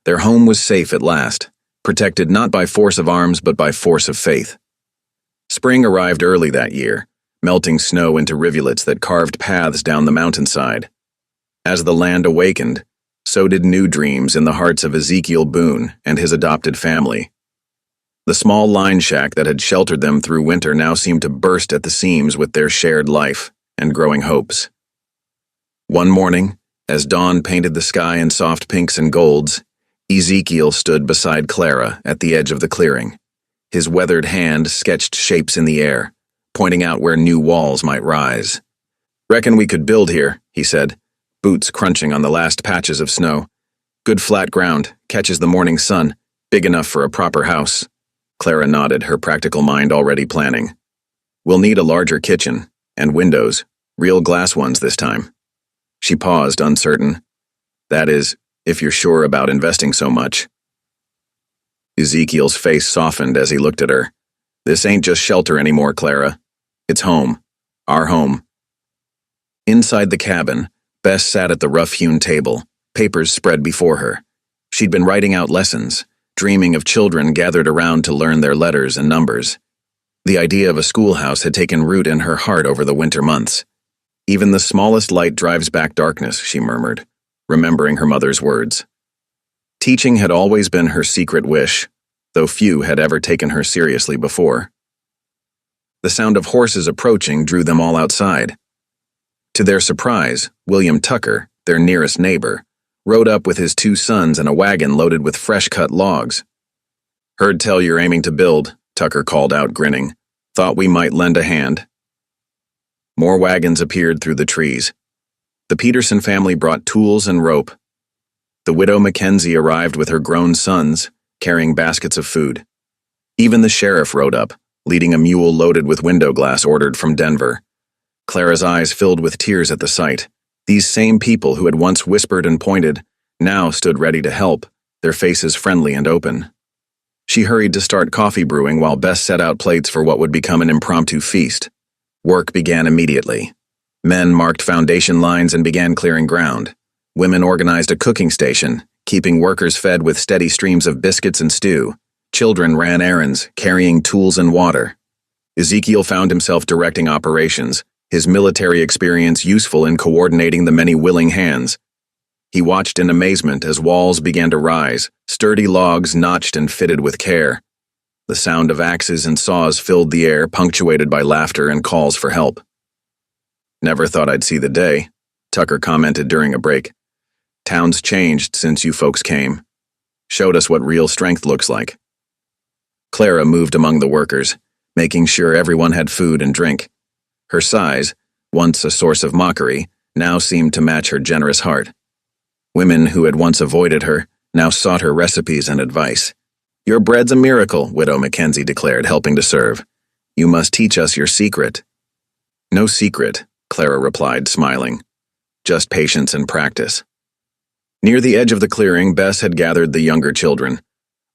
Their home was safe at last, protected not by force of arms but by force of faith. Spring arrived early that year, melting snow into rivulets that carved paths down the mountainside. As the land awakened, so did new dreams in the hearts of Ezekiel Boone and his adopted family. The small line shack that had sheltered them through winter now seemed to burst at the seams with their shared life and growing hopes. One morning, as dawn painted the sky in soft pinks and golds, Ezekiel stood beside Clara at the edge of the clearing. His weathered hand sketched shapes in the air, pointing out where new walls might rise. Reckon we could build here, he said, boots crunching on the last patches of snow. Good flat ground, catches the morning sun, big enough for a proper house. Clara nodded, her practical mind already planning. We'll need a larger kitchen, and windows, real glass ones this time. She paused, uncertain. That is, if you're sure about investing so much. Ezekiel's face softened as he looked at her. This ain't just shelter anymore, Clara. It's home. Our home. Inside the cabin, Bess sat at the rough-hewn table, papers spread before her. She'd been writing out lessons, dreaming of children gathered around to learn their letters and numbers. The idea of a schoolhouse had taken root in her heart over the winter months. Even the smallest light drives back darkness, she murmured, remembering her mother's words. Teaching had always been her secret wish, though few had ever taken her seriously before. The sound of horses approaching drew them all outside. To their surprise, William Tucker, their nearest neighbor, rode up with his 2 sons and a wagon loaded with fresh-cut logs. Heard tell you're aiming to build, Tucker called out, grinning. Thought we might lend a hand. More wagons appeared through the trees. The Peterson family brought tools and rope. The widow Mackenzie arrived with her grown sons, carrying baskets of food. Even the sheriff rode up, leading a mule loaded with window glass ordered from Denver. Clara's eyes filled with tears at the sight. These same people who had once whispered and pointed now stood ready to help, their faces friendly and open. She hurried to start coffee brewing while Bess set out plates for what would become an impromptu feast. Work began immediately. Men marked foundation lines and began clearing ground. Women organized a cooking station, keeping workers fed with steady streams of biscuits and stew. Children ran errands, carrying tools and water. Ezekiel found himself directing operations, his military experience useful in coordinating the many willing hands. He watched in amazement as walls began to rise, sturdy logs notched and fitted with care. The sound of axes and saws filled the air, punctuated by laughter and calls for help. "Never thought I'd see the day," Tucker commented during a break. "Town's changed since you folks came. Showed us what real strength looks like." Clara moved among the workers, making sure everyone had food and drink. Her size, once a source of mockery, now seemed to match her generous heart. Women who had once avoided her now sought her recipes and advice. "Your bread's a miracle," Widow Mackenzie declared, helping to serve. "You must teach us your secret." "No secret," Clara replied, smiling. "Just patience and practice." Near the edge of the clearing, Bess had gathered the younger children.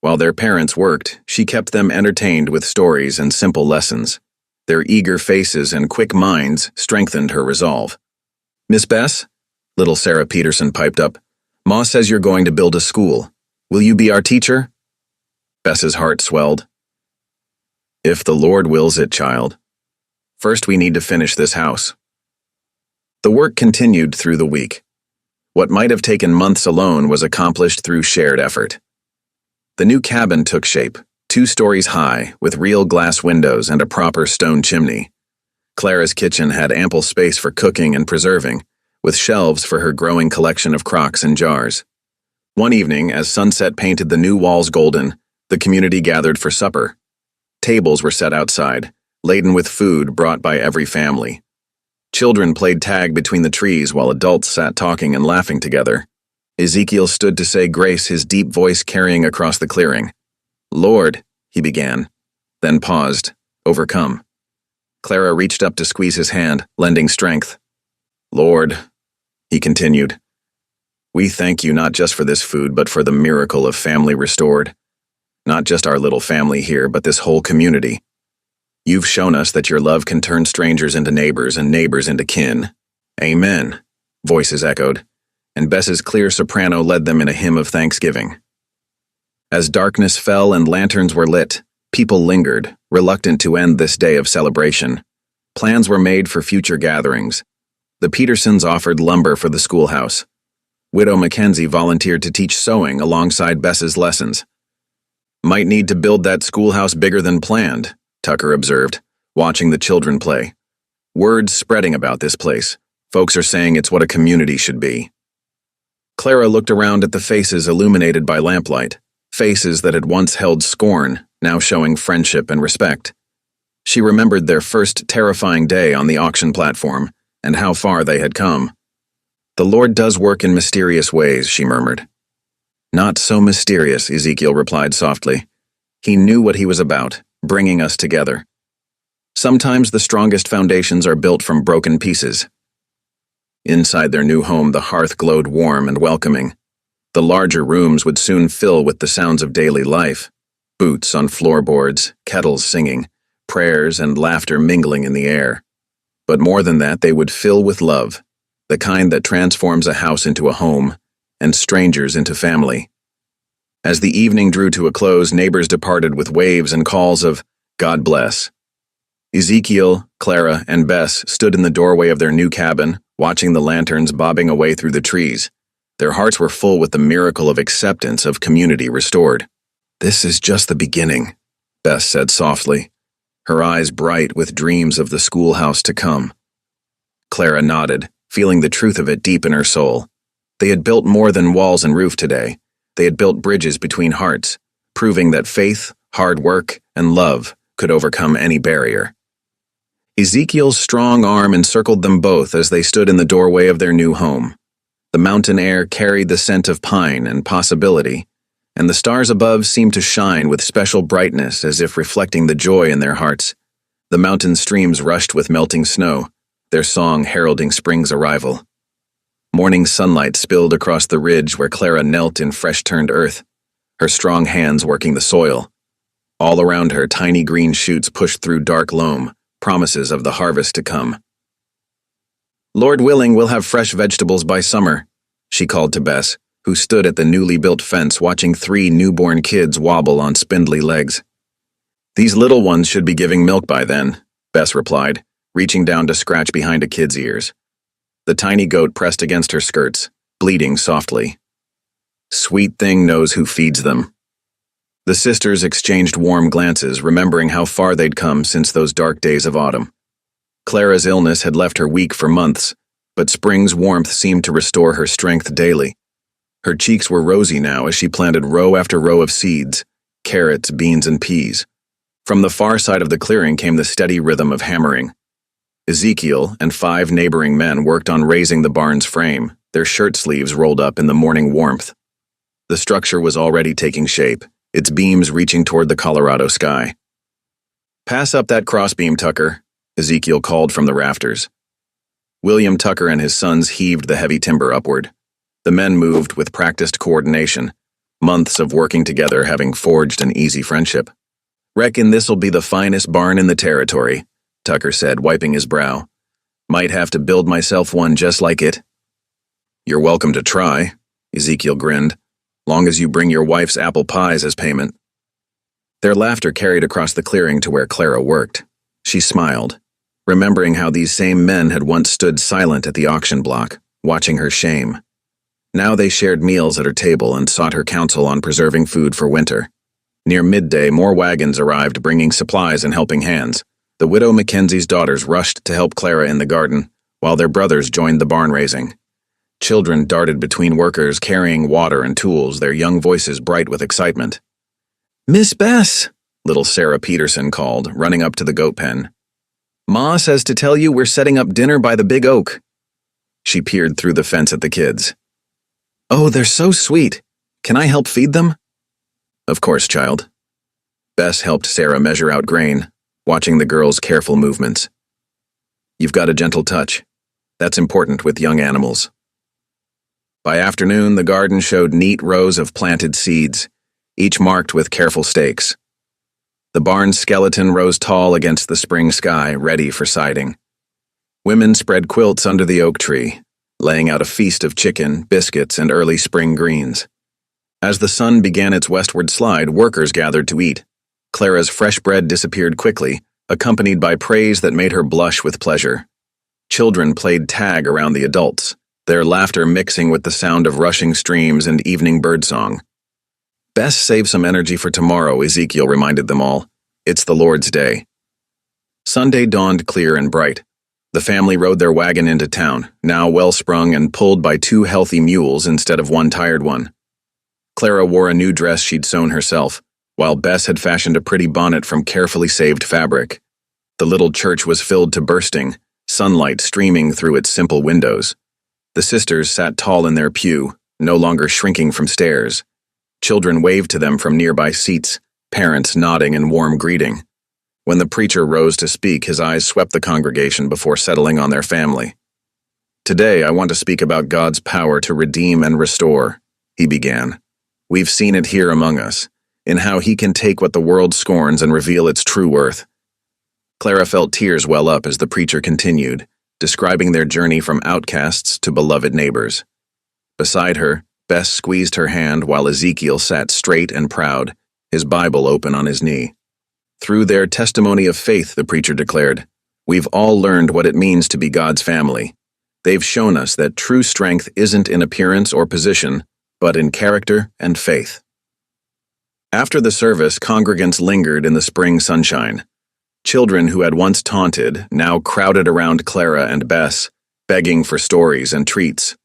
While their parents worked, she kept them entertained with stories and simple lessons. Their eager faces and quick minds strengthened her resolve. "Miss Bess," little Sarah Peterson piped up, "Ma says you're going to build a school. Will you be our teacher?" Bess's heart swelled. "If the Lord wills it, child. First we need to finish this house." The work continued through the week. What might have taken months alone was accomplished through shared effort. The new cabin took shape, 2 stories high, with real glass windows and a proper stone chimney. Clara's kitchen had ample space for cooking and preserving, with shelves for her growing collection of crocks and jars. One evening, as sunset painted the new walls golden, the community gathered for supper. Tables were set outside, laden with food brought by every family. Children played tag between the trees while adults sat talking and laughing together. Ezekiel stood to say grace, his deep voice carrying across the clearing. "Lord," he began, then paused, overcome. Clara reached up to squeeze his hand, lending strength. "Lord," he continued, "we thank you not just for this food, but for the miracle of family restored. Not just our little family here, but this whole community. You've shown us that your love can turn strangers into neighbors and neighbors into kin. Amen," voices echoed, and Bess's clear soprano led them in a hymn of thanksgiving. As darkness fell and lanterns were lit, people lingered, reluctant to end this day of celebration. Plans were made for future gatherings. The Petersons offered lumber for the schoolhouse. Widow Mackenzie volunteered to teach sewing alongside Bess's lessons. "Might need to build that schoolhouse bigger than planned," Tucker observed, watching the children play. "Word's spreading about this place. Folks are saying it's what a community should be." Clara looked around at the faces illuminated by lamplight, faces that had once held scorn, now showing friendship and respect. She remembered their first terrifying day on the auction platform and how far they had come. "The Lord does work in mysterious ways," she murmured. "Not so mysterious," Ezekiel replied softly. "He knew what he was about, bringing us together. Sometimes the strongest foundations are built from broken pieces." Inside their new home, the hearth glowed warm and welcoming. The larger rooms would soon fill with the sounds of daily life. Boots on floorboards, kettles singing, prayers and laughter mingling in the air. But more than that, they would fill with love, the kind that transforms a house into a home, and strangers into family. As the evening drew to a close, neighbors departed with waves and calls of "God bless." Ezekiel, Clara, and Bess stood in the doorway of their new cabin, watching the lanterns bobbing away through the trees. Their hearts were full with the miracle of acceptance of community restored. "This is just the beginning," Bess said softly, her eyes bright with dreams of the schoolhouse to come. Clara nodded, feeling the truth of it deep in her soul. They had built more than walls and roof today. They had built bridges between hearts, proving that faith, hard work, and love could overcome any barrier. Ezekiel's strong arm encircled them both as they stood in the doorway of their new home. The mountain air carried the scent of pine and possibility, and the stars above seemed to shine with special brightness as if reflecting the joy in their hearts. The mountain streams rushed with melting snow, their song heralding spring's arrival. Morning sunlight spilled across the ridge where Clara knelt in fresh-turned earth, her strong hands working the soil. All around her, tiny green shoots pushed through dark loam, promises of the harvest to come. Lord willing, we'll have fresh vegetables by summer, she called to Bess, who stood at the newly built fence watching 3 newborn kids wobble on spindly legs. These little ones should be giving milk by then, Bess replied, reaching down to scratch behind a kid's ears. The tiny goat pressed against her skirts, bleating softly. Sweet thing knows who feeds them. The sisters exchanged warm glances, remembering how far they'd come since those dark days of autumn. Clara's illness had left her weak for months, but spring's warmth seemed to restore her strength daily. Her cheeks were rosy now as she planted row after row of seeds, carrots, beans, and peas. From the far side of the clearing came the steady rhythm of hammering. Ezekiel and 5 neighboring men worked on raising the barn's frame, their shirt sleeves rolled up in the morning warmth. The structure was already taking shape, its beams reaching toward the Colorado sky. "Pass up that crossbeam, Tucker," Ezekiel called from the rafters. William Tucker and his sons heaved the heavy timber upward. The men moved with practiced coordination, months of working together having forged an easy friendship. "Reckon this'll be the finest barn in the territory," Tucker said, wiping his brow. "Might have to build myself one just like it." "You're welcome to try," Ezekiel grinned, "long as you bring your wife's apple pies as payment." Their laughter carried across the clearing to where Clara worked. She smiled, remembering how these same men had once stood silent at the auction block, watching her shame. Now they shared meals at her table and sought her counsel on preserving food for winter. Near midday, more wagons arrived bringing supplies and helping hands. The widow Mackenzie's daughters rushed to help Clara in the garden, while their brothers joined the barn raising. Children darted between workers carrying water and tools, their young voices bright with excitement. "Miss Bess," little Sarah Peterson called, running up to the goat pen. "Ma says to tell you we're setting up dinner by the big oak." She peered through the fence at the kids. "Oh, they're so sweet. Can I help feed them?" "Of course, child." Bess helped Sarah measure out grain, watching the girls' careful movements. "You've got a gentle touch. That's important with young animals." By afternoon, the garden showed neat rows of planted seeds, each marked with careful stakes. The barn's skeleton rose tall against the spring sky, ready for siding. Women spread quilts under the oak tree, laying out a feast of chicken, biscuits, and early spring greens. As the sun began its westward slide, workers gathered to eat. Clara's fresh bread disappeared quickly, accompanied by praise that made her blush with pleasure. Children played tag around the adults, their laughter mixing with the sound of rushing streams and evening birdsong. "Best save some energy for tomorrow," Ezekiel reminded them all. "It's the Lord's day." Sunday dawned clear and bright. The family rode their wagon into town, now well-sprung and pulled by 2 healthy mules instead of one tired one. Clara wore a new dress she'd sewn herself, while Bess had fashioned a pretty bonnet from carefully saved fabric. The little church was filled to bursting, sunlight streaming through its simple windows. The sisters sat tall in their pew, no longer shrinking from stares. Children waved to them from nearby seats, parents nodding in warm greeting. When the preacher rose to speak, his eyes swept the congregation before settling on their family. "Today, I want to speak about God's power to redeem and restore," he began. "We've seen it here among us, in how he can take what the world scorns and reveal its true worth." Clara felt tears well up as the preacher continued, describing their journey from outcasts to beloved neighbors. Beside her, Bess squeezed her hand while Ezekiel sat straight and proud, his Bible open on his knee. "Through their testimony of faith," the preacher declared, "we've all learned what it means to be God's family. They've shown us that true strength isn't in appearance or position, but in character and faith." After the service, congregants lingered in the spring sunshine. Children who had once taunted now crowded around Clara and Bess, begging for stories and treats.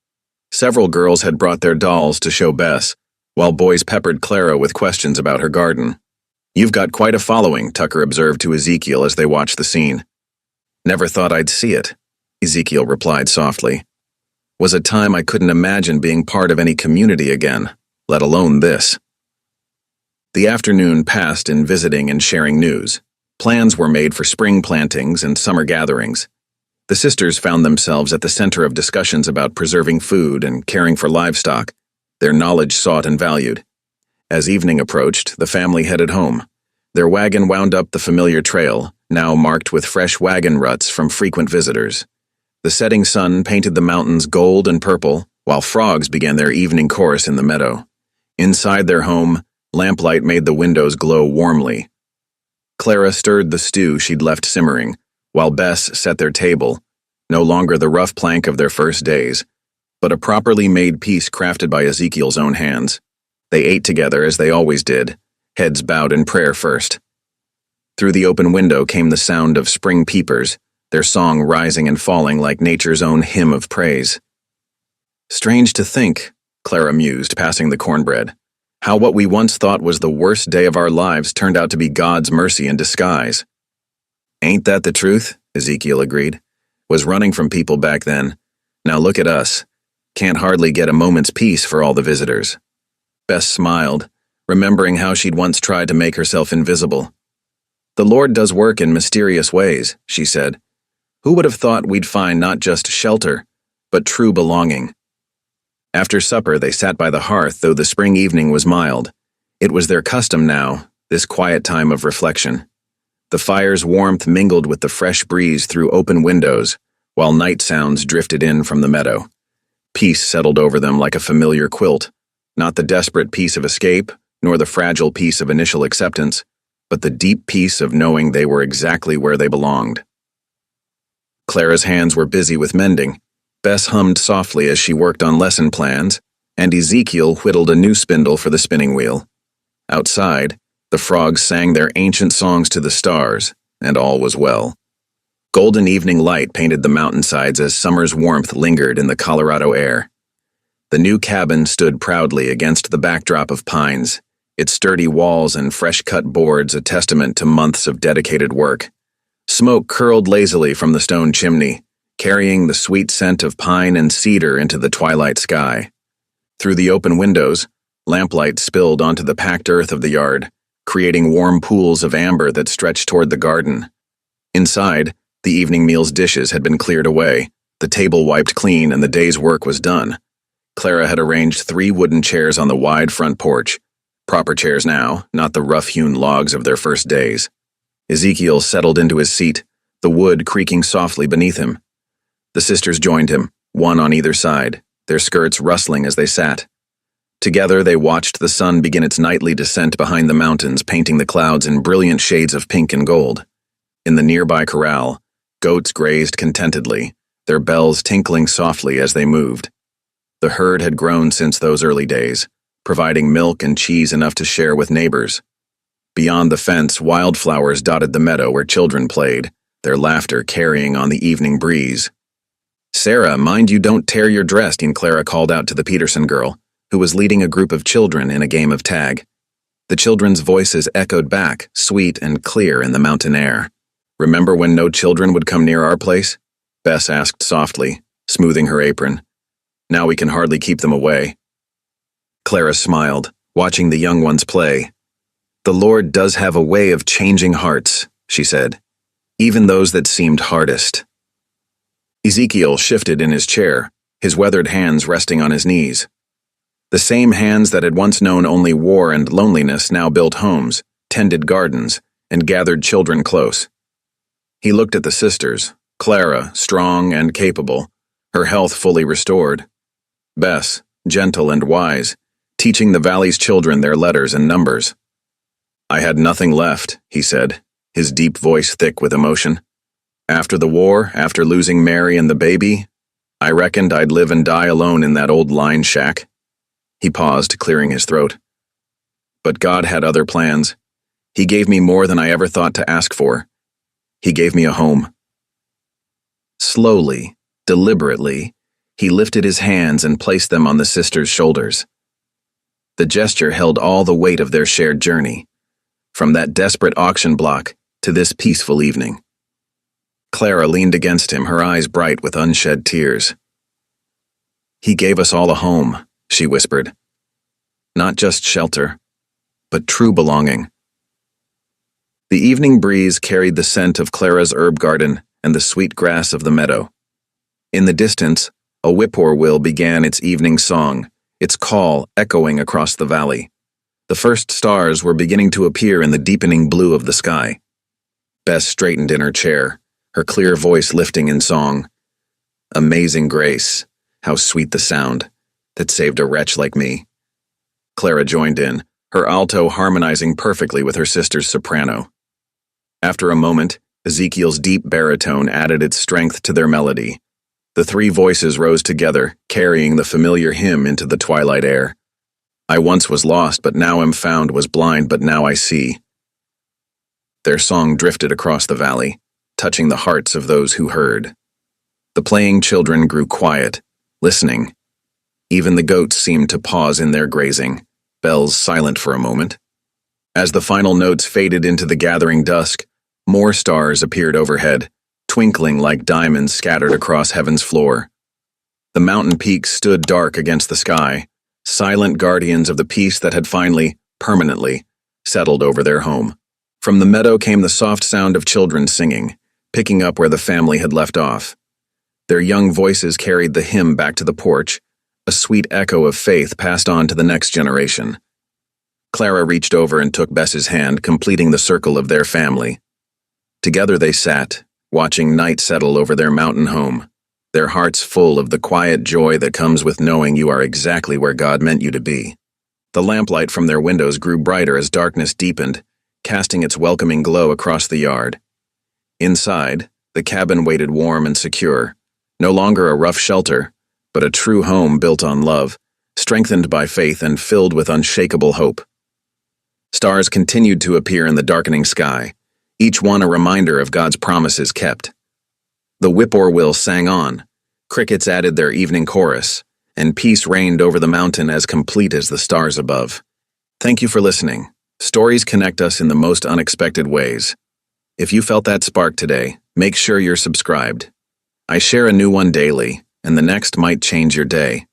Several girls had brought their dolls to show Bess, while boys peppered Clara with questions about her garden. "You've got quite a following," Tucker observed to Ezekiel as they watched the scene. "Never thought I'd see it," Ezekiel replied softly. "Was a time I couldn't imagine being part of any community again, let alone this." The afternoon passed in visiting and sharing news. Plans were made for spring plantings and summer gatherings. The sisters found themselves at the center of discussions about preserving food and caring for livestock, their knowledge sought and valued. As evening approached, the family headed home. Their wagon wound up the familiar trail, now marked with fresh wagon ruts from frequent visitors. The setting sun painted the mountains gold and purple, while frogs began their evening chorus in the meadow. Inside their home, lamplight made the windows glow warmly. Clara stirred the stew she'd left simmering, while Bess set their table, no longer the rough plank of their first days, but a properly made piece crafted by Ezekiel's own hands. They ate together as they always did, heads bowed in prayer first. Through the open window came the sound of spring peepers, their song rising and falling like nature's own hymn of praise. Strange to think, Clara mused, passing the cornbread, how what we once thought was the worst day of our lives turned out to be God's mercy in disguise. Ain't that the truth? Ezekiel agreed. Was running from people back then. Now look at us. Can't hardly get a moment's peace for all the visitors. Bess smiled, remembering how she'd once tried to make herself invisible. The Lord does work in mysterious ways, she said. Who would have thought we'd find not just shelter, but true belonging? After supper, they sat by the hearth, though the spring evening was mild. It was their custom now, this quiet time of reflection. The fire's warmth mingled with the fresh breeze through open windows, while night sounds drifted in from the meadow. Peace settled over them like a familiar quilt, not the desperate peace of escape, nor the fragile peace of initial acceptance, but the deep peace of knowing they were exactly where they belonged. Clara's hands were busy with mending. Bess hummed softly as she worked on lesson plans, and Ezekiel whittled a new spindle for the spinning wheel. Outside, the frogs sang their ancient songs to the stars, and all was well. Golden evening light painted the mountainsides as summer's warmth lingered in the Colorado air. The new cabin stood proudly against the backdrop of pines, its sturdy walls and fresh-cut boards a testament to months of dedicated work. Smoke curled lazily from the stone chimney, carrying the sweet scent of pine and cedar into the twilight sky. Through the open windows, lamplight spilled onto the packed earth of the yard, creating warm pools of amber that stretched toward the garden. Inside, the evening meal's dishes had been cleared away, the table wiped clean, and the day's work was done. Clara had arranged 3 wooden chairs on the wide front porch. Proper chairs now, not the rough-hewn logs of their first days. Ezekiel settled into his seat, the wood creaking softly beneath him. The sisters joined him, one on either side, their skirts rustling as they sat. Together they watched the sun begin its nightly descent behind the mountains, painting the clouds in brilliant shades of pink and gold. In the nearby corral, goats grazed contentedly, their bells tinkling softly as they moved. The herd had grown since those early days, providing milk and cheese enough to share with neighbors. Beyond the fence, wildflowers dotted the meadow where children played, their laughter carrying on the evening breeze. "Sarah, mind you don't tear your dress," Clara called out to the Peterson girl, who was leading a group of children in a game of tag. The children's voices echoed back, sweet and clear in the mountain air. "Remember when no children would come near our place?" Bess asked softly, smoothing her apron. "Now we can hardly keep them away." Clara smiled, watching the young ones play. "The Lord does have a way of changing hearts," she said, "even those that seemed hardest." Ezekiel shifted in his chair, his weathered hands resting on his knees. The same hands that had once known only war and loneliness now built homes, tended gardens, and gathered children close. He looked at the sisters, Clara, strong and capable, her health fully restored. Bess, gentle and wise, teaching the valley's children their letters and numbers. "I had nothing left," he said, his deep voice thick with emotion. "After the war, after losing Mary and the baby, I reckoned I'd live and die alone in that old line shack." He paused, clearing his throat. "But God had other plans. He gave me more than I ever thought to ask for. He gave me a home." Slowly, deliberately, he lifted his hands and placed them on the sisters' shoulders. The gesture held all the weight of their shared journey, from that desperate auction block to this peaceful evening. Clara leaned against him, her eyes bright with unshed tears. "He gave us all a home," she whispered. "Not just shelter, but true belonging." The evening breeze carried the scent of Clara's herb garden and the sweet grass of the meadow. In the distance, a whippoorwill began its evening song, its call echoing across the valley. The first stars were beginning to appear in the deepening blue of the sky. Bess straightened in her chair, her clear voice lifting in song. Amazing grace, how sweet the sound, that saved a wretch like me. Clara joined in, her alto harmonizing perfectly with her sister's soprano. After a moment, Ezekiel's deep baritone added its strength to their melody. The three voices rose together, carrying the familiar hymn into the twilight air. I once was lost, but now am found, was blind, but now I see. Their song drifted across the valley, touching the hearts of those who heard. The playing children grew quiet, listening. Even the goats seemed to pause in their grazing, bells silent for a moment. As the final notes faded into the gathering dusk, more stars appeared overhead, twinkling like diamonds scattered across heaven's floor. The mountain peaks stood dark against the sky, silent guardians of the peace that had finally, permanently, settled over their home. From the meadow came the soft sound of children singing, picking up where the family had left off. Their young voices carried the hymn back to the porch, a sweet echo of faith passed on to the next generation. Clara reached over and took Bess's hand, completing the circle of their family. Together they sat, watching night settle over their mountain home, their hearts full of the quiet joy that comes with knowing you are exactly where God meant you to be. The lamplight from their windows grew brighter as darkness deepened, casting its welcoming glow across the yard. Inside, the cabin waited warm and secure, no longer a rough shelter, but a true home built on love, strengthened by faith and filled with unshakable hope. Stars continued to appear in the darkening sky, each one a reminder of God's promises kept. The whippoorwill sang on, crickets added their evening chorus, and peace reigned over the mountain as complete as the stars above. Thank you for listening. Stories connect us in the most unexpected ways. If you felt that spark today, make sure you're subscribed. I share a new one daily, and the next might change your day.